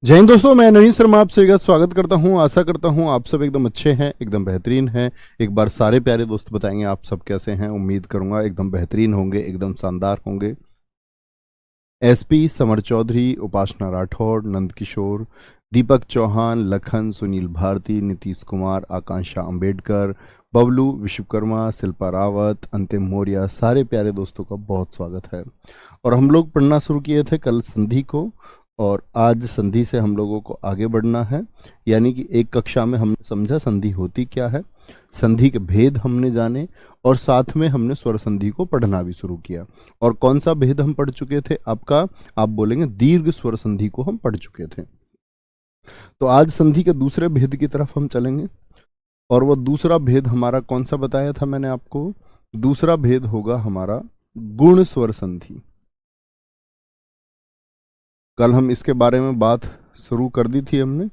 जय हिंद दोस्तों, मैं नवीन शर्मा आपसे एक बार स्वागत करता हूं। आशा करता हूं आप सब एकदम अच्छे हैं, एकदम बेहतरीन हैं। एक बार सारे प्यारे दोस्त बताएंगे आप सब कैसे हैं। उम्मीद करूंगा एकदम बेहतरीन होंगे, एकदम शानदार होंगे। एसपी समर चौधरी, उपासना राठौड़, नंदकिशोर, दीपक चौहान, लखन, सुनील भारती, नीतीश कुमार, आकांक्षा अंबेडकर, बबलू विश्वकर्मा, शिल्पा रावत, अंतिम मौर्य, सारे प्यारे दोस्तों का बहुत स्वागत है। और हम लोग पढ़ना शुरू किए थे कल संधि को, और आज संधि से हम लोगों को आगे बढ़ना है। यानी कि एक कक्षा में हमने समझा संधि होती क्या है, संधि के भेद हमने जाने, और साथ में हमने स्वर संधि को पढ़ना भी शुरू किया। और कौन सा भेद हम पढ़ चुके थे आपका, आप बोलेंगे दीर्घ स्वर संधि को हम पढ़ चुके थे। तो आज संधि के दूसरे भेद की तरफ हम चलेंगे। और वो दूसरा भेद हमारा कौन सा बताया था मैंने आपको, दूसरा भेद होगा हमारा गुण स्वर संधि। कल हम इसके बारे में बात शुरू कर दी थी हमने,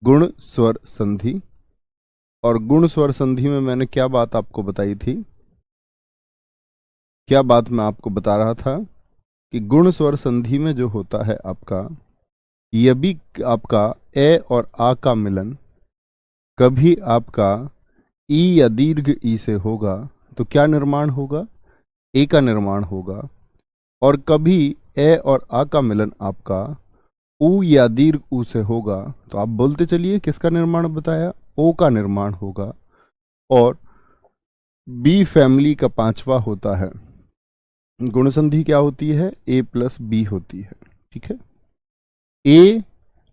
गुण स्वर संधि। और गुण स्वर संधि में मैंने क्या बात आपको बताई थी, क्या बात मैं आपको बता रहा था कि गुण स्वर संधि में जो होता है आपका, यदि आपका ए और आ का मिलन कभी आपका ई या दीर्घ ई से होगा तो क्या निर्माण होगा, ए का निर्माण होगा। और कभी ए और आ का मिलन आपका ऊ या दीर्घ ऊ से होगा तो आप बोलते चलिए किसका निर्माण बताया, ओ का निर्माण होगा। और बी फैमिली का पांचवा होता है गुण संधि, क्या होती है, ए प्लस बी होती है। ठीक है, ए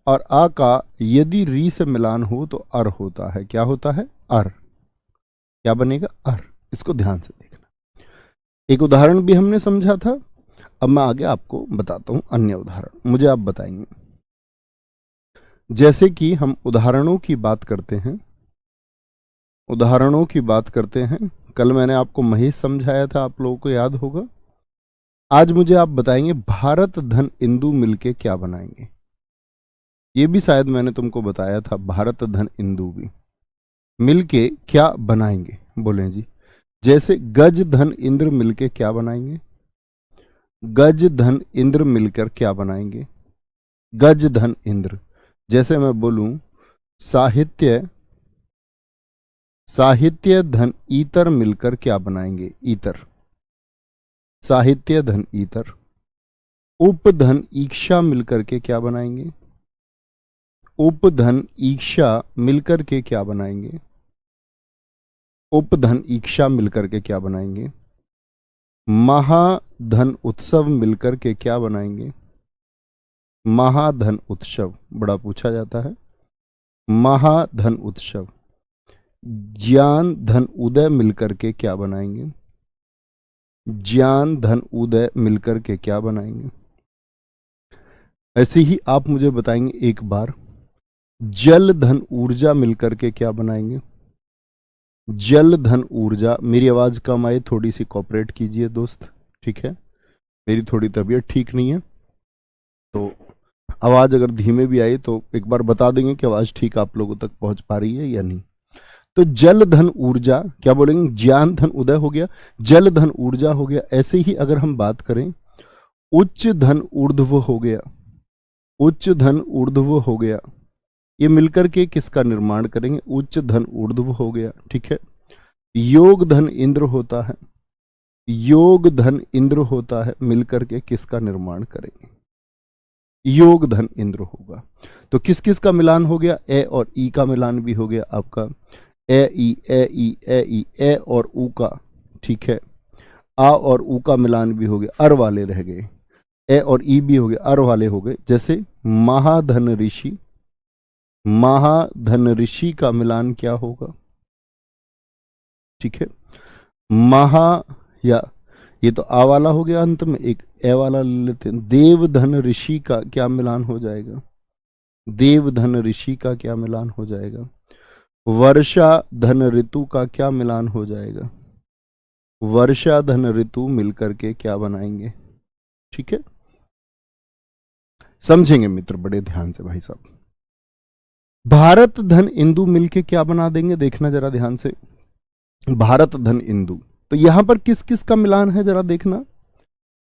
और आ का यदि री से मिलान हो तो अर होता है। क्या होता है, अर। क्या बनेगा, अर। इसको ध्यान से देखना। एक उदाहरण भी हमने समझा था, अब मैं आगे आपको बताता हूं अन्य उदाहरण, मुझे आप बताएंगे। जैसे कि हम उदाहरणों की बात करते हैं, उदाहरणों की बात करते हैं। कल मैंने आपको महेश समझाया था, आप लोगों को याद होगा। आज मुझे आप बताएंगे भारत धन इंदु मिलके क्या बनाएंगे। ये भी शायद मैंने तुमको बताया था, भारत धन इंदु भी मिलके क्या बनाएंगे, बोले जी। जैसे गज धन इंद्र मिलके क्या बनाएंगे, गज धन इंद्र मिलकर क्या बनाएंगे, गज धन इंद्र। जैसे मैं बोलूं साहित्य, साहित्य धन ईतर मिलकर क्या बनाएंगे, ईतर। साहित्य धन ईतर। उपधन ईक्षा मिलकर के क्या बनाएंगे, उपधन ईक्षा मिलकर के क्या बनाएंगे, उपधन ईक्षा मिलकर के क्या बनाएंगे। महाधन उत्सव मिलकर के क्या बनाएंगे, महाधन उत्सव, बड़ा पूछा जाता है, महाधन उत्सव। ज्ञान धन उदय मिलकर के क्या बनाएंगे, ज्ञान धन उदय मिलकर के क्या बनाएंगे। ऐसे ही आप मुझे बताएंगे एक बार, जल धन ऊर्जा मिलकर के क्या बनाएंगे, जल धन ऊर्जा। मेरी आवाज कम आए, थोड़ी सी कॉपरेट कीजिए दोस्त, ठीक है। मेरी थोड़ी तबीयत ठीक नहीं है, तो आवाज अगर धीमे भी आई तो एक बार बता देंगे कि आवाज ठीक आप लोगों तक पहुंच पा रही है या नहीं। तो जल धन ऊर्जा, क्या बोलेंगे, ज्ञान धन उदय हो गया, जल धन ऊर्जा हो गया। ऐसे ही अगर हम बात करें, उच्च धन ऊर्ध्व हो गया, उच्च धन ऊर्ध्व हो गया। ये मिलकर के किसका निर्माण करेंगे, उच्च धन ऊर्ध्व हो गया। ठीक है, योग धन इंद्र होता है, योग धन इंद्र होता है, मिलकर के किसका निर्माण करेंगे, योग धन इंद्र होगा। तो किस किस का मिलान हो गया, ए और ई का मिलान भी हो गया आपका, ए ई ए ई ए ई, ए और ऊ का। ठीक है, आ और ऊ का मिलान भी हो गया, अर वाले रह गए, ए और ई भी हो गए, अर वाले हो गए। जैसे महाधन ऋषि, महाधन ऋषि का मिलान क्या होगा, ठीक है, महा, या ये तो आ वाला हो गया, अंत में एक ए वाला ले लेते हैं। देवधन ऋषि का क्या मिलान हो जाएगा, देवधन ऋषि का क्या मिलान हो जाएगा। वर्षा धन ऋतु का क्या मिलान हो जाएगा, वर्षा धन ऋतु मिलकर के क्या बनाएंगे। ठीक है, समझेंगे मित्र बड़े ध्यान से भाई साहब। भारत धन इंदु मिलके क्या बना देंगे, देखना जरा ध्यान से, भारत धन इंदु। तो यहां पर किस किस का मिलान है जरा देखना।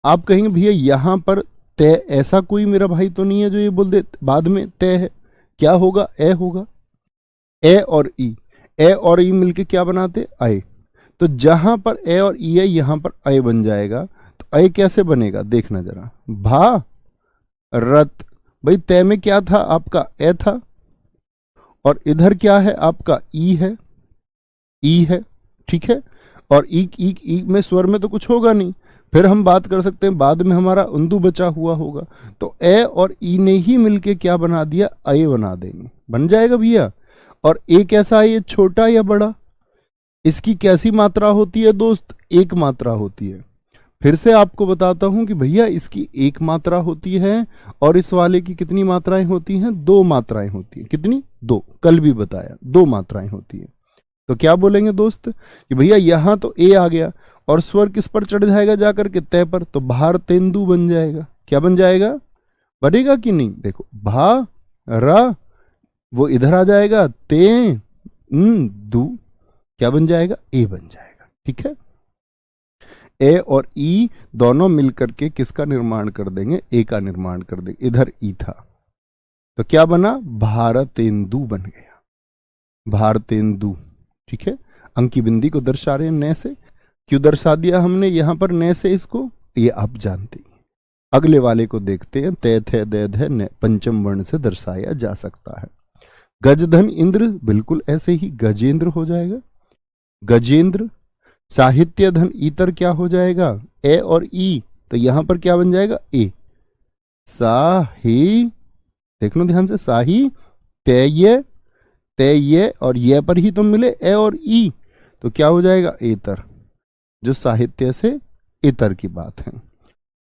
आप कहेंगे भैया यहां पर तय ऐसा कोई मेरा भाई तो नहीं है जो ये बोल दे बाद में तय है। क्या होगा? ए होगा। ए और ई, ए और ई मिलके क्या बनाते? आए। तो जहां पर ए और ई है यहां पर अय बन जाएगा। तो अय कैसे बनेगा देखना जरा। भा रत, भाई तय में क्या था आपका? ए था, और इधर क्या है आपका? ई है, ई है, ठीक है। और ई में स्वर में तो कुछ होगा नहीं, फिर हम बात कर सकते हैं बाद में हमारा उंदू बचा हुआ होगा। तो ए और ई ने ही मिलके क्या बना दिया? अय बना देंगे, बन जाएगा भैया। और ए कैसा है? ये छोटा या बड़ा? इसकी कैसी मात्रा होती है दोस्त? एक मात्रा होती है। फिर से आपको बताता हूं कि भैया इसकी एक मात्रा होती है, और इस वाले की कितनी मात्राएं होती हैं? दो मात्राएं होती हैं। कितनी? दो। कल भी बताया, दो मात्राएं होती हैं। तो क्या बोलेंगे दोस्त कि भैया यहां तो ए आ गया, और स्वर किस पर चढ़ जाएगा जाकर के? तय पर। तो भार तेंदु बन जाएगा। क्या बन जाएगा? बनेगा कि नहीं? देखो, भा रा, वो इधर आ जाएगा, ते दू, क्या बन जाएगा? ए बन जाएगा, ठीक है। ए और ई दोनों मिलकर के किसका निर्माण कर देंगे? ए का निर्माण कर देंगे। इधर ई था तो क्या बना? भारतेंदु बन गया, भारतेंदु, ठीक है। अंकी बिंदी को दर्शा रहे हैं न से। क्यों दर्शा दिया हमने यहां पर न से इसको? ये आप जानते हैं। अगले वाले को देखते हैं। तय थे दे धे न पंचम वर्ण से दर्शाया जा सकता है। गजधन इंद्र, बिल्कुल ऐसे ही गजेंद्र हो जाएगा, गजेंद्र। साहित्य धन ईतर क्या हो जाएगा? ए और ई, तो यहां पर क्या बन जाएगा? ए। साही, देख लो ध्यान से, साही तय, तय और ये पर ही तो मिले ए और ई, तो क्या हो जाएगा? एतर, जो साहित्य से इतर की बात है।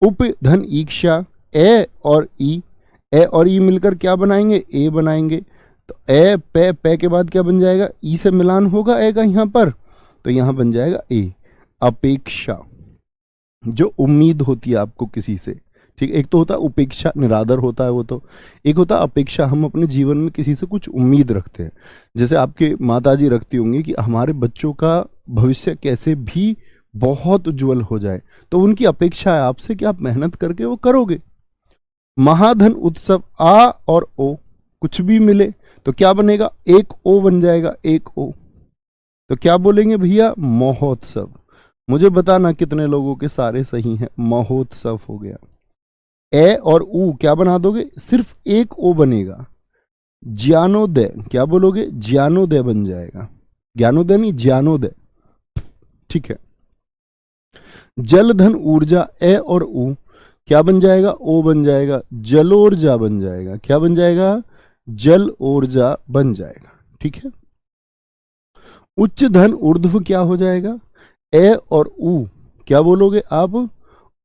उप धन ईक्षा, ए और ई, ए और ई मिलकर क्या बनाएंगे? ए बनाएंगे। तो ए पे, पे के बाद क्या बन जाएगा? ई से मिलान होगा ए का यहां पर, तो यहां बन जाएगा ए। अपेक्षा, जो उम्मीद होती है आपको किसी से, ठीक। एक तो होता है उपेक्षा, निरादर होता है वो तो। एक होता है अपेक्षा, हम अपने जीवन में किसी से कुछ उम्मीद रखते हैं। जैसे आपके माताजी रखती होंगी कि हमारे बच्चों का भविष्य कैसे भी बहुत उज्जवल हो जाए, तो उनकी अपेक्षा है आपसे कि आप मेहनत करके वो करोगे। महाधन उत्सव, आ और ओ कुछ भी मिले तो क्या बनेगा? एक ओ बन जाएगा, एक ओ। तो क्या बोलेंगे भैया? महोत्सव। मुझे बताना कितने लोगों के सारे सही हैं। महोत्सव हो गया। ए और ऊ क्या बना दोगे? सिर्फ एक ओ बनेगा। ज्ञानोदय, क्या बोलोगे? ज्ञानोदय बन जाएगा। ज्ञानोदय नहीं, ज्ञानोदय, ठीक है। जलधन ऊर्जा, ए और ऊ क्या बन जाएगा? ओ बन जाएगा। जलोर्जा बन जाएगा। क्या बन जाएगा? जल ऊर्जा बन जाएगा, ठीक है। उच्च धन ऊर्ध्व क्या हो जाएगा? ए और ऊ क्या बोलोगे आप?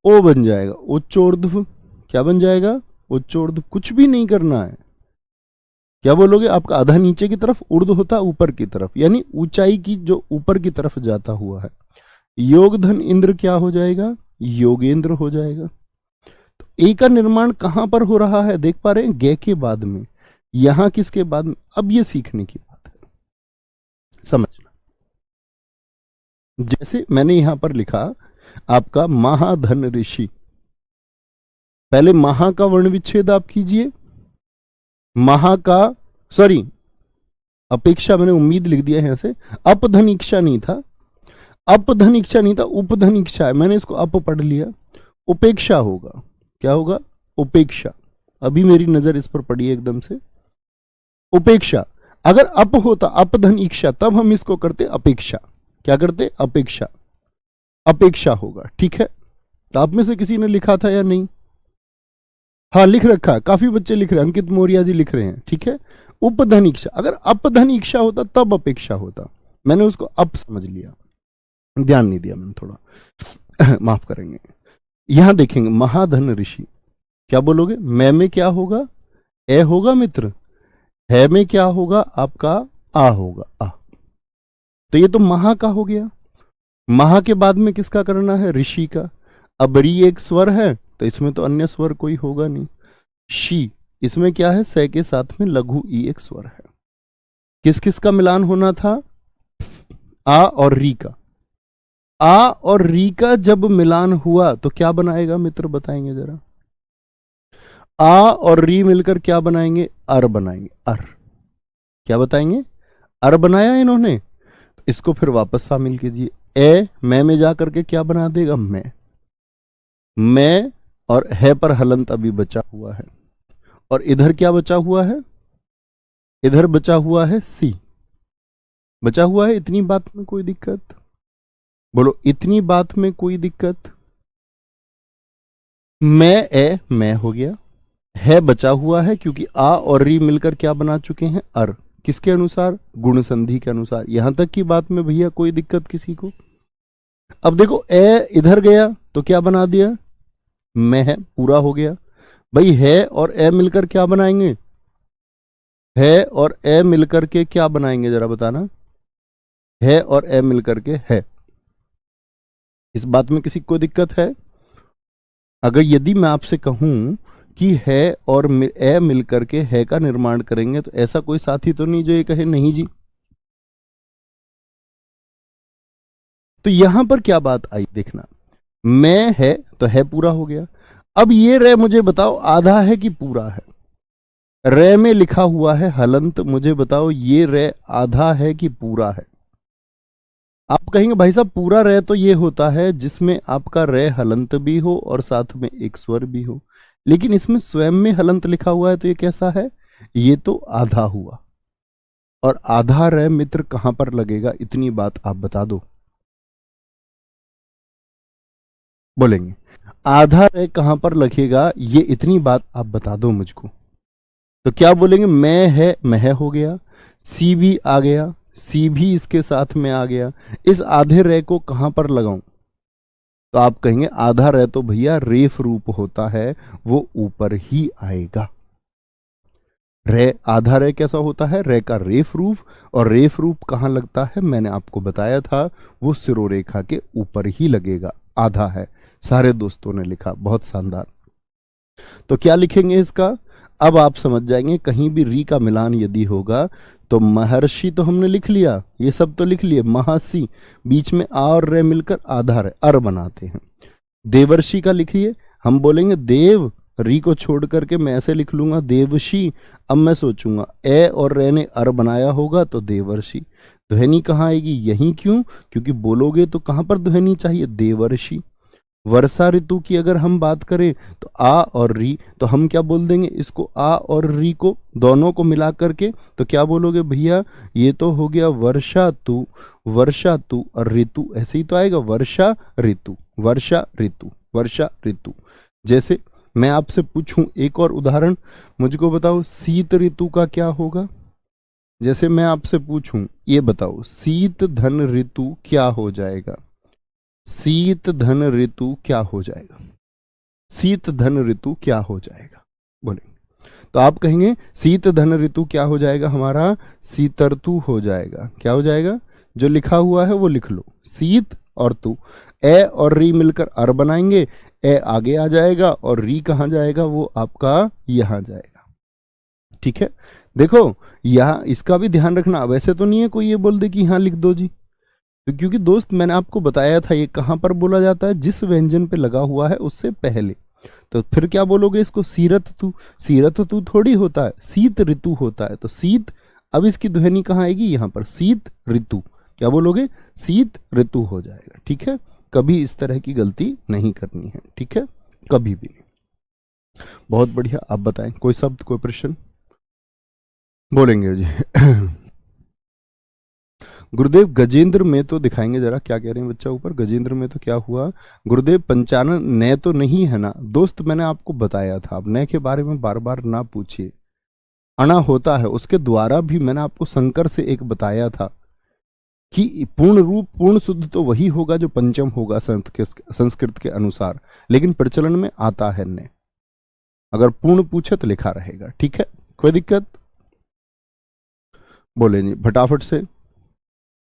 ओ बन जाएगा। उच्चोर्ध्व क्या बन जाएगा? उच्चोर्ध्व। कुछ भी नहीं करना है। क्या बोलोगे? आपका आधा नीचे की तरफ, ऊर्ध्व होता है ऊपर की तरफ, यानी ऊंचाई की जो ऊपर की तरफ जाता हुआ है। योगधन इंद्र क्या हो जाएगा? योगेंद्र हो जाएगा। तो ए का निर्माण कहां पर हो रहा है? देख पा रहे हैं? गे के बाद में। यहां किसके बाद में? अब ये सीखने की बात है, समझना। जैसे मैंने यहां पर लिखा आपका महाधन ऋषि, पहले महा का वर्ण विच्छेद आप कीजिए। महा का, सॉरी अपेक्षा, मैंने उम्मीद लिख दिया है यहां से। अपधन इच्छा नहीं था, अपधन इच्छा नहीं था, उपधन इच्छा है। मैंने इसको अप पढ़ लिया। उपेक्षा होगा। क्या होगा? उपेक्षा। अभी मेरी नजर इस पर पड़ी एकदम से। उपेक्षा। अगर अप होता, अपधन इच्छा, तब हम इसको करते अपेक्षा। क्या करते? अपेक्षा। अपेक्षा होगा, ठीक है। तो आप में से किसी ने लिखा था या नहीं? हाँ लिख रखा है, काफी बच्चे लिख रहे हैं। अंकित मौर्य जी लिख रहे हैं, ठीक है। उपधन इच्छा, अगर अपधन इच्छा होता तब अपेक्षा होता। मैंने उसको अप समझ लिया, ध्यान नहीं दिया मैंने थोड़ा माफ करेंगे। यहां देखेंगे महाधन ऋषि, क्या बोलोगे? मैं में क्या होगा? ए होगा मित्र। है में क्या होगा? आपका आ होगा, आ। तो ये तो महा का हो गया। महा के बाद में किसका करना है? ऋषि का। अब री एक स्वर है तो इसमें तो अन्य स्वर कोई होगा नहीं। शी, इसमें क्या है? से के साथ में लघु ई एक स्वर है। किस किस का मिलान होना था? आ और री का। आ और री का जब मिलान हुआ तो क्या बनाएगा मित्र, बताएंगे जरा। आ और री मिलकर क्या बनाएंगे? अर बनाएंगे। अर क्या बताएंगे? अर बनाया इन्होंने। इसको फिर वापस शामिल कीजिए। ए मैं में जा करके क्या बना देगा? मैं और है पर हलंत अभी बचा हुआ है। और इधर क्या बचा हुआ है? इधर बचा हुआ है सी। बचा हुआ है। इतनी बात में कोई दिक्कत? बोलो, इतनी बात में कोई दिक्कत? मैं हो गया। है बचा हुआ है क्योंकि आ और री मिलकर क्या बना चुके हैं? अर। किसके अनुसार? गुण संधि के अनुसार। यहां तक की बात में भैया कोई दिक्कत किसी को? अब देखो, ए इधर गया तो क्या बना दिया? मैं है, पूरा हो गया। भाई है और ए मिलकर क्या बनाएंगे? है और ए मिलकर के क्या बनाएंगे जरा बताना? है और ए मिलकर के है। इस बात में किसी को दिक्कत है? अगर यदि मैं आपसे कहूं कि है और ए मिलकर के है का निर्माण करेंगे, तो ऐसा कोई साथी तो नहीं जो ये कहे नहीं जी। तो यहां पर क्या बात आई देखना, मैं है तो है पूरा हो गया। अब ये रे मुझे बताओ आधा है कि पूरा है? रे में लिखा हुआ है हलंत, मुझे बताओ ये रे आधा है कि पूरा है? आप कहेंगे भाई साहब पूरा रे तो ये होता है जिसमें आपका रे हलंत भी हो और साथ में एक स्वर भी हो, लेकिन इसमें स्वयं में हलंत लिखा हुआ है तो ये कैसा है? ये तो आधा हुआ। और आधा रे मित्र कहां पर लगेगा? इतनी बात आप बता दो। बोलेंगे आधा रे कहां पर लगेगा? ये इतनी बात आप बता दो मुझको। तो क्या बोलेंगे? मैं हो गया, सी भी आ गया, सी भी इसके साथ में आ गया। इस आधे रे को कहां पर लगाऊं? तो आप कहेंगे आधा रे तो भैया रेफ रूप होता है, वो ऊपर ही आएगा। रे आधा रे कैसा होता है? रे का रेफ रूप। और रेफ रूप कहां लगता है? मैंने आपको बताया था, वो सिरोरेखा के ऊपर ही लगेगा। आधा है। सारे दोस्तों ने लिखा, बहुत शानदार। तो क्या लिखेंगे इसका? अब आप समझ जाएंगे, कहीं भी री का मिलान यदि होगा तो महर्षि तो हमने लिख लिया, ये सब तो लिख लिए, महासी बीच में आ और रे मिलकर आधा रे अर बनाते हैं। देवर्षि का लिखिए, हम बोलेंगे देव, री को छोड़ करके मैं ऐसे लिख लूंगा देवशी। अब मैं सोचूंगा ए और रे ने अर बनाया होगा तो देवर्षि। ध्वनि कहाँ आएगी? यहीं। क्यों? क्योंकि बोलोगे तो कहां पर ध्वनि चाहिए? देवर्षि। वर्षा ऋतु की अगर हम बात करें तो आ और री, तो हम क्या बोल देंगे इसको? आ और री को दोनों को मिला करके तो क्या बोलोगे भैया? ये तो हो गया वर्षा तु, वर्षा तु और ऋतु, ऐसे ही तो आएगा वर्षा ऋतु, वर्षा ऋतु, वर्षा ऋतु। जैसे मैं आपसे पूछूं एक और उदाहरण, मुझको बताओ शीत ऋतु का क्या होगा? जैसे मैं आपसे पूछूं, ये बताओ शीत धन ऋतु क्या हो जाएगा? शीत धन ऋतु क्या हो जाएगा? शीत धन ऋतु क्या हो जाएगा? बोले तो आप कहेंगे शीत धन ऋतु क्या हो जाएगा हमारा? शीतर्तु हो जाएगा। क्या हो जाएगा? जो लिखा हुआ है वो लिख लो, शीत और तु। ए और री मिलकर अर बनाएंगे, ए आगे आ जाएगा और री कहां जाएगा? वो आपका यहां जाएगा। ठीक है, देखो यहां इसका भी ध्यान रखना। वैसे तो नहीं है कोई ये बोल दे कि यहां लिख दो जी, तो क्योंकि दोस्त मैंने आपको बताया था ये कहां पर बोला जाता है? जिस व्यंजन पे लगा हुआ है उससे पहले। तो फिर क्या बोलोगे इसको? सीरत तु। सीरत तु थोड़ी होता है, शीत ऋतु होता है। तो शीत, अब इसकी ध्वनि कहां आएगी? यहां पर शीत ऋतु। क्या बोलोगे? शीत ऋतु हो जाएगा। ठीक है, कभी इस तरह की गलती नहीं करनी है। ठीक है, कभी भी नहीं। बहुत बढ़िया, आप बताएं कोई शब्द, कोई प्रश्न? बोलेंगे जी। गुरुदेव गजेंद्र में तो दिखाएंगे जरा क्या कह रहे हैं बच्चा ऊपर। गजेंद्र में तो क्या हुआ? गुरुदेव पंचानन नए तो नहीं है ना दोस्त? मैंने आपको बताया था, आप नए के बारे में बार बार ना पूछिए। अणा होता है, उसके द्वारा भी मैंने आपको संकर से एक बताया था कि पूर्ण रूप पूर्ण शुद्ध तो वही होगा जो पंचम होगा संस्कृत के अनुसार, लेकिन प्रचलन में आता है ने। अगर पूर्ण पूछे तो लिखा रहेगा। ठीक है, कोई दिक्कत? बोले जी फटाफट से।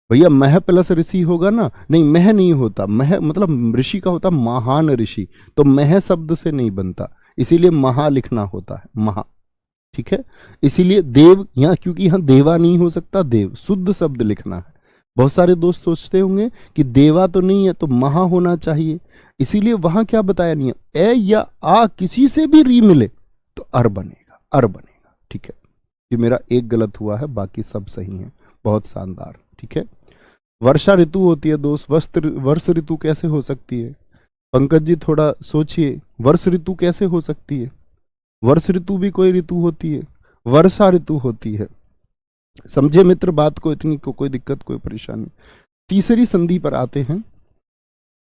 भैया मह प्लस ऋषि होगा ना? नहीं, मह नहीं होता। मह मतलब ऋषि का होता महान ऋषि, तो मह शब्द से नहीं बनता, इसीलिए महा लिखना होता है, महा। ठीक है, इसीलिए देव यहाँ, क्योंकि यहाँ देवा नहीं हो सकता, देव शुद्ध शब्द लिखना है। बहुत सारे दोस्त सोचते होंगे कि देवा तो नहीं है तो महा होना चाहिए, इसीलिए वहां क्या बताया नहीं है? ए या आ किसी से भी री मिले तो तो अर बनेगा, अर बनेगा। ठीक है, ये मेरा एक गलत हुआ है, बाकी सब सही है। बहुत शानदार। ठीक है, वर्षा ऋतु होती है दोस्त, वर्ष ऋतु कैसे हो सकती है? पंकज जी थोड़ा सोचिए, वर्ष ऋतु कैसे हो सकती है? वर्ष ऋतु भी कोई ऋतु होती है, वर्षा ऋतु होती है। समझे मित्र बात को? इतनी कोई दिक्कत, कोई परेशानी? तीसरी संधि पर आते हैं।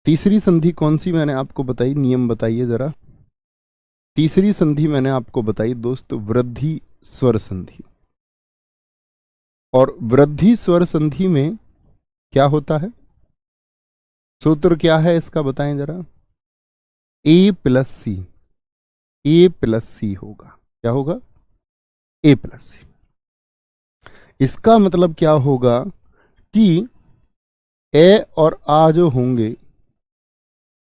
तीसरी संधि कौन सी मैंने आपको बताई? नियम बताइए जरा। तीसरी संधि मैंने आपको बताई दोस्त, वृद्धि स्वर संधि। और वृद्धि स्वर संधि में क्या होता है? सूत्र क्या है इसका बताएं जरा। ए प्लस सी, ए प्लस सी होगा। क्या होगा? ए प्लस सी। इसका मतलब क्या होगा कि ए और आ जो होंगे,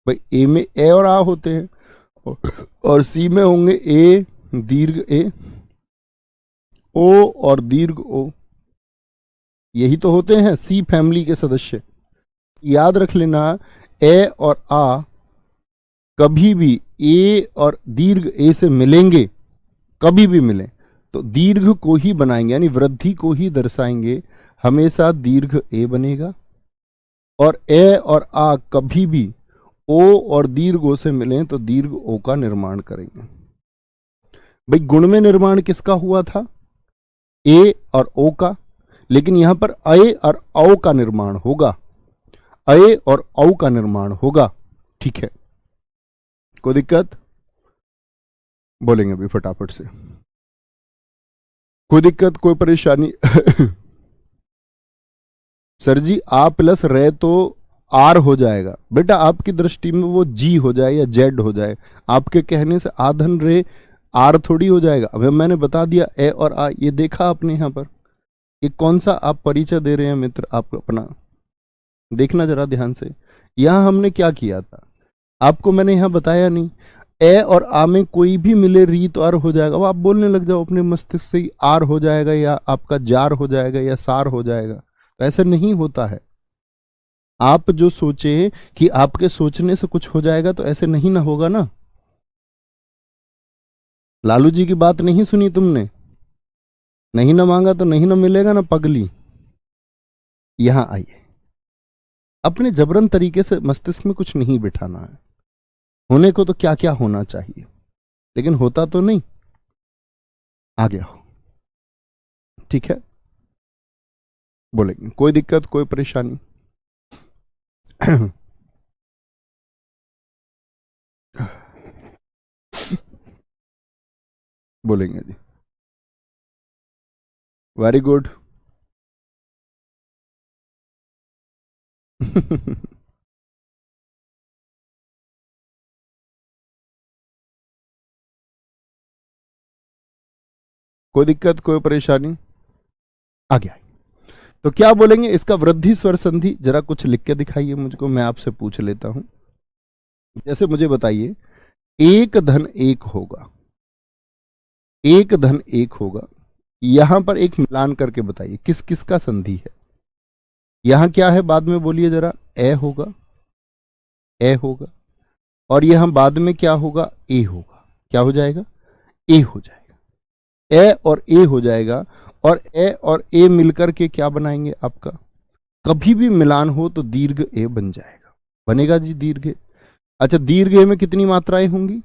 भाई ए में ए और आ होते हैं, और सी में होंगे ए दीर्घ ए, ओ और दीर्घ ओ। यही तो होते हैं सी फैमिली के सदस्य। याद रख लेना, ए और आ कभी भी ए और दीर्घ ए से मिलेंगे, कभी भी मिले तो दीर्घ को ही बनाएंगे, यानी वृद्धि को ही दर्शाएंगे। हमेशा दीर्घ ए बनेगा। और ए और आ कभी भी ओ और दीर्घ ओ से मिले तो दीर्घ ओ का निर्माण करेंगे। भाई गुण में निर्माण किसका हुआ था? ए और ओ का। लेकिन यहां पर अ और औ का निर्माण होगा, अ और औ का निर्माण होगा। ठीक है, कोई दिक्कत? बोलेंगे अभी फटाफट से। कोई दिक्कत, कोई परेशानी? सर जी आ प्लस रे तो आर हो जाएगा। बेटा आपकी दृष्टि में वो जी हो जाए या जेड हो जाए, आपके कहने से आधन रे आर थोड़ी हो जाएगा। अभी मैंने बता दिया ए और आ, ये देखा आपने यहां पर। ये कौन सा आप परिचय दे रहे हैं मित्र? आप अपना देखना जरा ध्यान से। यहां हमने क्या किया था आपको मैंने यहां बताया नहीं। ए और आ में कोई भी मिले री तो आर हो जाएगा। वो आप बोलने लग जाओ अपने मस्तिष्क से आर हो जाएगा या आपका जार हो जाएगा या सार हो जाएगा, तो ऐसा नहीं होता है। आप जो सोचे कि आपके सोचने से कुछ हो जाएगा, तो ऐसे नहीं ना होगा ना। लालू जी की बात नहीं सुनी तुमने? नहीं ना मांगा तो नहीं ना मिलेगा ना पगली। यहां आइए, अपने जबरन तरीके से मस्तिष्क में कुछ नहीं बिठाना है। होने को तो क्या क्या होना चाहिए, लेकिन होता तो नहीं। आ गया हो, ठीक है, बोलेंगे। कोई दिक्कत, कोई परेशानी? बोलेंगे जी। Very good. कोई दिक्कत, कोई परेशानी? आ गया। तो क्या बोलेंगे इसका वृद्धि स्वर संधि? जरा कुछ लिख के दिखाइए मुझको, मैं आपसे पूछ लेता हूं। जैसे मुझे बताइए, एक धन एक होगा, एक धन एक होगा। यहां पर एक मिलान करके बताइए किस किस का संधि है। यहां क्या है बाद में बोलिए जरा। ए होगा, ए होगा। और यहां बाद में क्या होगा? ए होगा। क्या हो जाएगा? ए हो जाएगा। ए और ए हो जाएगा। और ए और ए मिलकर के क्या बनाएंगे आपका? कभी भी मिलान हो तो दीर्घ ए बन जाएगा। बनेगा जी दीर्घ ए। अच्छा, दीर्घ ए में कितनी मात्राएं होंगी?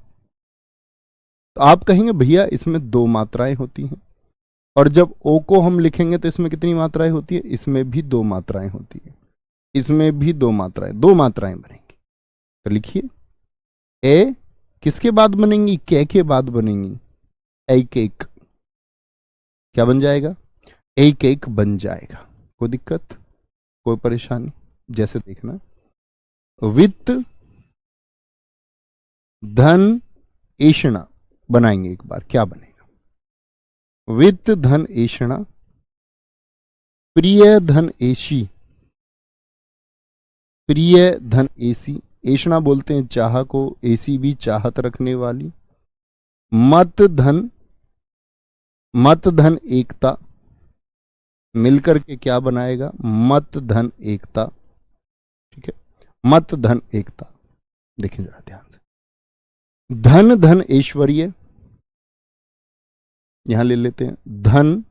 तो आप कहेंगे भैया इसमें दो मात्राएं होती हैं। और जब ओ को हम लिखेंगे तो इसमें कितनी मात्राएं होती है? इसमें भी दो मात्राएं होती है, इसमें भी दो मात्राएं, दो मात्राएं बनेंगी। तो लिखिए, ए किसके बाद बनेंगी? के बाद बनेंगी। एक एक क्या बन जाएगा? एक एक बन जाएगा। कोई दिक्कत, कोई परेशानी? जैसे देखना, वित्त धन एषणा बनाएंगे एक बार। क्या बनेगा? वित्त धन एषणा, प्रिय धन एशी, प्रिय धन एसी। एषणा बोलते हैं चाह को, एसी भी चाहत रखने वाली। मत धन, मत धन एकता, मिलकर के क्या बनाएगा? मत धन एकता। ठीक है, मत धन एकता। देखें जरा ध्यान से, धन धन ऐश्वर्य, यहां ले लेते हैं धन,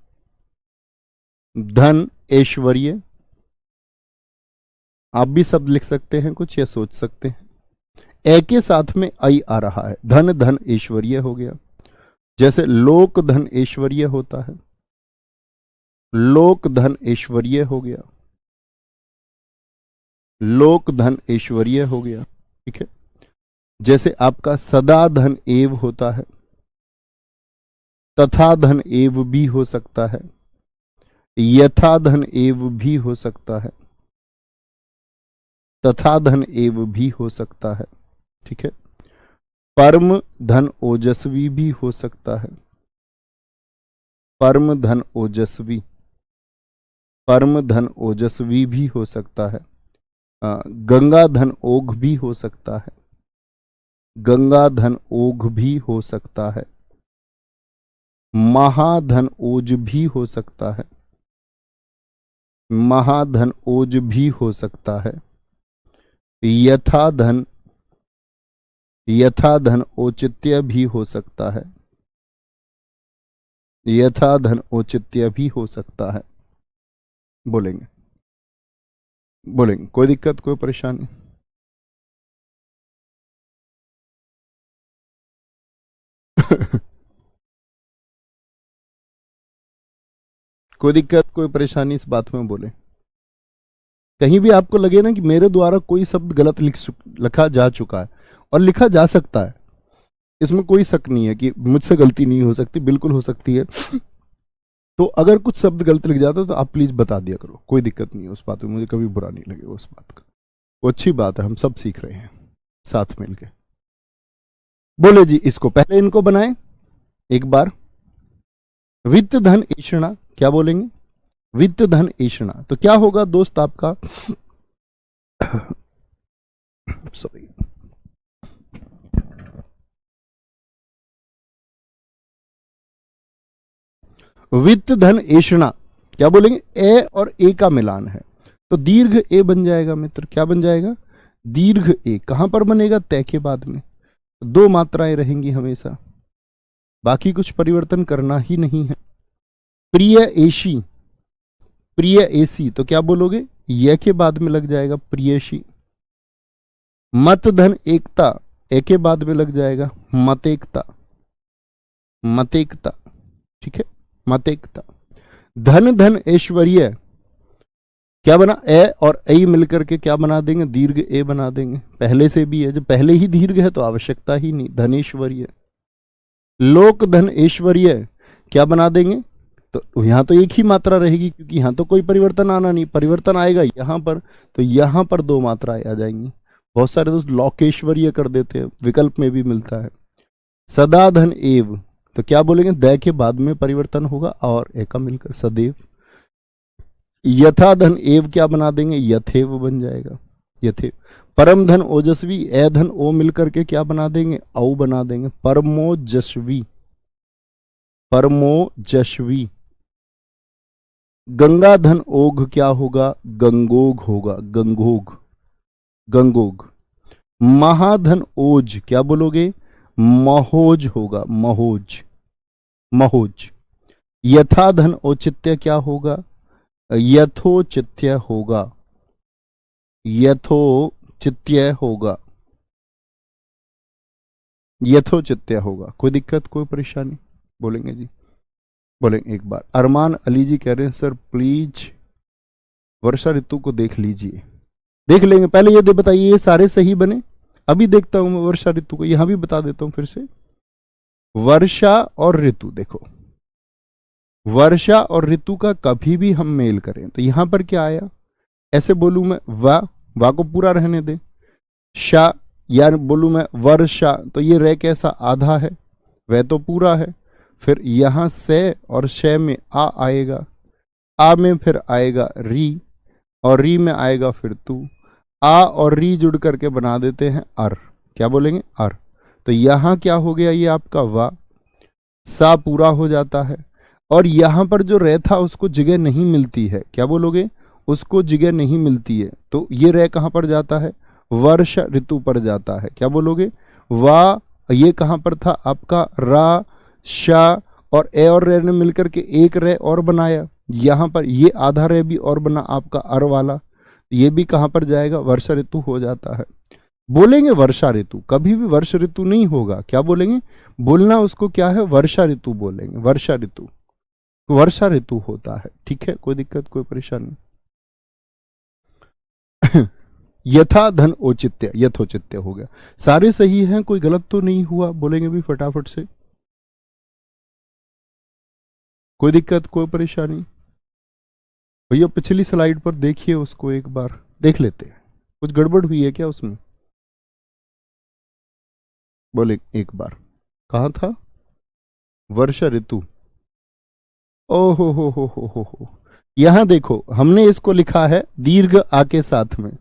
धन ऐश्वर्य। आप भी शब्द लिख सकते हैं कुछ या सोच सकते हैं। ए के साथ में आई आ रहा है, धन धन ऐश्वर्य हो गया। जैसे लोक धन ऐश्वर्य होता है, लोक धन ऐश्वर्य हो गया, लोक धन ऐश्वर्य हो गया। ठीक है। जैसे आपका सदा धन एव होता है, तथा धन एव भी हो सकता है, यथा धन एव भी हो सकता है, तथा धन एव भी हो सकता है। ठीक है। परम धन ओजस्वी भी हो सकता है, परम धन ओजस्वी, परम धन ओजस्वी भी हो सकता है। गंगा धन ओघ भी हो सकता है, गंगा धन ओघ भी हो सकता है। महाधन ओज भी हो सकता है, महाधन ओज भी हो सकता है। यथा धन, यथा धन औचित्य भी हो सकता है, यथा धन औचित्य भी हो सकता है। बोलेंगे, बोलेंगे, कोई दिक्कत, कोई परेशानी? कोई दिक्कत, कोई परेशानी इस बात में बोले। कहीं भी आपको लगे ना कि मेरे द्वारा कोई शब्द गलत लिखा जा चुका है, और लिखा जा सकता है, इसमें कोई शक नहीं है कि मुझसे गलती नहीं हो सकती, बिल्कुल हो सकती है। तो अगर कुछ शब्द गलत लिख जाता है तो आप प्लीज बता दिया करो, कोई दिक्कत नहीं है उस बात में, मुझे कभी बुरा नहीं लगेगा उस बात का। वो अच्छी बात है, हम सब सीख रहे हैं साथ मिलके। बोले जी, इसको पहले इनको बनाए एक बार। वित्त धन ऐषणा, क्या बोलेंगे? वित्त धन ऐषणा। तो क्या होगा दोस्त आपका? सॉरी, वित्त धन ऐषणा, क्या बोलेंगे? ए और ए का मिलान है तो दीर्घ ए बन जाएगा मित्र। क्या बन जाएगा? दीर्घ ए। कहां पर बनेगा? तय के बाद में। दो मात्राएं रहेंगी हमेशा, बाकी कुछ परिवर्तन करना ही नहीं है। प्रिय एशी, प्रिय एसी, तो क्या बोलोगे? ये के बाद में लग जाएगा प्रियशी। मत धन एकता, ए के बाद में लग जाएगा मतेकता, मतेकता। ठीक है, मतेकता। धन धन ऐश्वर्य, क्या बना? ए और ऐ मिलकर के क्या बना देंगे? दीर्घ ए बना देंगे। पहले से भी है, जब पहले ही दीर्घ है तो आवश्यकता ही नहीं। धनेश्वर्य। लोक धन ऐश्वर्य, क्या बना देंगे? तो यहां तो एक ही मात्रा रहेगी, क्योंकि यहां तो कोई परिवर्तन आना नहीं। परिवर्तन आएगा यहां पर, तो यहां पर दो मात्राएं आ जाएंगी। बहुत सारे दोस्त लोकेश्वर्य कर देते हैं, विकल्प में भी मिलता है। सदा धन एव, तो क्या बोलेंगे? द के बाद में परिवर्तन होगा और ए का मिलकर सदैव। यथा धन एव, क्या बना देंगे? यथेव बन जाएगा, यथेव। परम धन ओजस्वी, ए धन ओ मिलकर के क्या बना देंगे? औ बना देंगे, परमोजस्वी, परमोजस्वी। गंगा धन ओघ, क्या होगा? गंगोग होगा, गंगोग, गंगोग। महाधन ओज, क्या बोलोगे? महोज होगा, महोज, महोज। यथा धन औचित्य, क्या होगा? यथोचित्य होगा, यथोचित्य होगा, यथोचित्य होगा। कोई दिक्कत, कोई परेशानी? बोलेंगे जी, बोलेंगे एक बार। अरमान अली जी कह रहे हैं सर प्लीज वर्षा ऋतु को देख लीजिए। देख लेंगे, पहले ये बताइए ये सारे सही बने? अभी देखता हूं मैं वर्षा ऋतु को, यहां भी बता देता हूं फिर से। वर्षा और ऋतु, देखो वर्षा और ऋतु का कभी भी हम मेल करें तो यहां पर क्या आया? ऐसे बोलूं मैं वा को पूरा रहने दे, शा, या बोलूं मैं वर्षा, तो ये रे कैसा? आधा है, वह तो पूरा है। फिर यहां से और शे में आ आएगा, आ में फिर आएगा री, और री में आएगा फिर तू। आ और री जुड़ करके बना देते हैं अर। क्या बोलेंगे? अर। तो यहां क्या हो गया? ये आपका वा, सा पूरा हो जाता है, और यहां पर जो रे था उसको जगह नहीं मिलती है। क्या बोलोगे? उसको जगह नहीं मिलती है, तो ये रे कहां पर जाता है? वर्ष ऋतु पर जाता है। क्या बोलोगे? वा, ये कहां पर था आपका? रा, शा, और ए और रे ने मिलकर के एक रे और बनाया। यहां पर ये आधा रे भी और बना आपका अर वाला, ये भी कहां पर जाएगा, वर्षा ऋतु हो जाता है। बोलेंगे वर्षा ऋतु, कभी भी वर्ष ऋतु नहीं होगा, क्या बोलेंगे, बोलना उसको क्या है, वर्षा ऋतु बोलेंगे, वर्षा ऋतु, वर्षा ऋतु होता है। ठीक है, कोई दिक्कत कोई परेशानी। यथा धन औचित्य, यथोचित्य हो गया, सारे सही हैं, कोई गलत तो नहीं हुआ, बोलेंगे भी फटाफट से, कोई दिक्कत कोई परेशानी। भैया पिछली स्लाइड पर देखिए, उसको एक बार देख लेते हैं, कुछ गड़बड़ हुई है क्या उसमें, बोले एक बार, कहाँ था, वर्षा ऋतु, ओ हो, यहां देखो हमने इसको लिखा है दीर्घ आ के साथ में,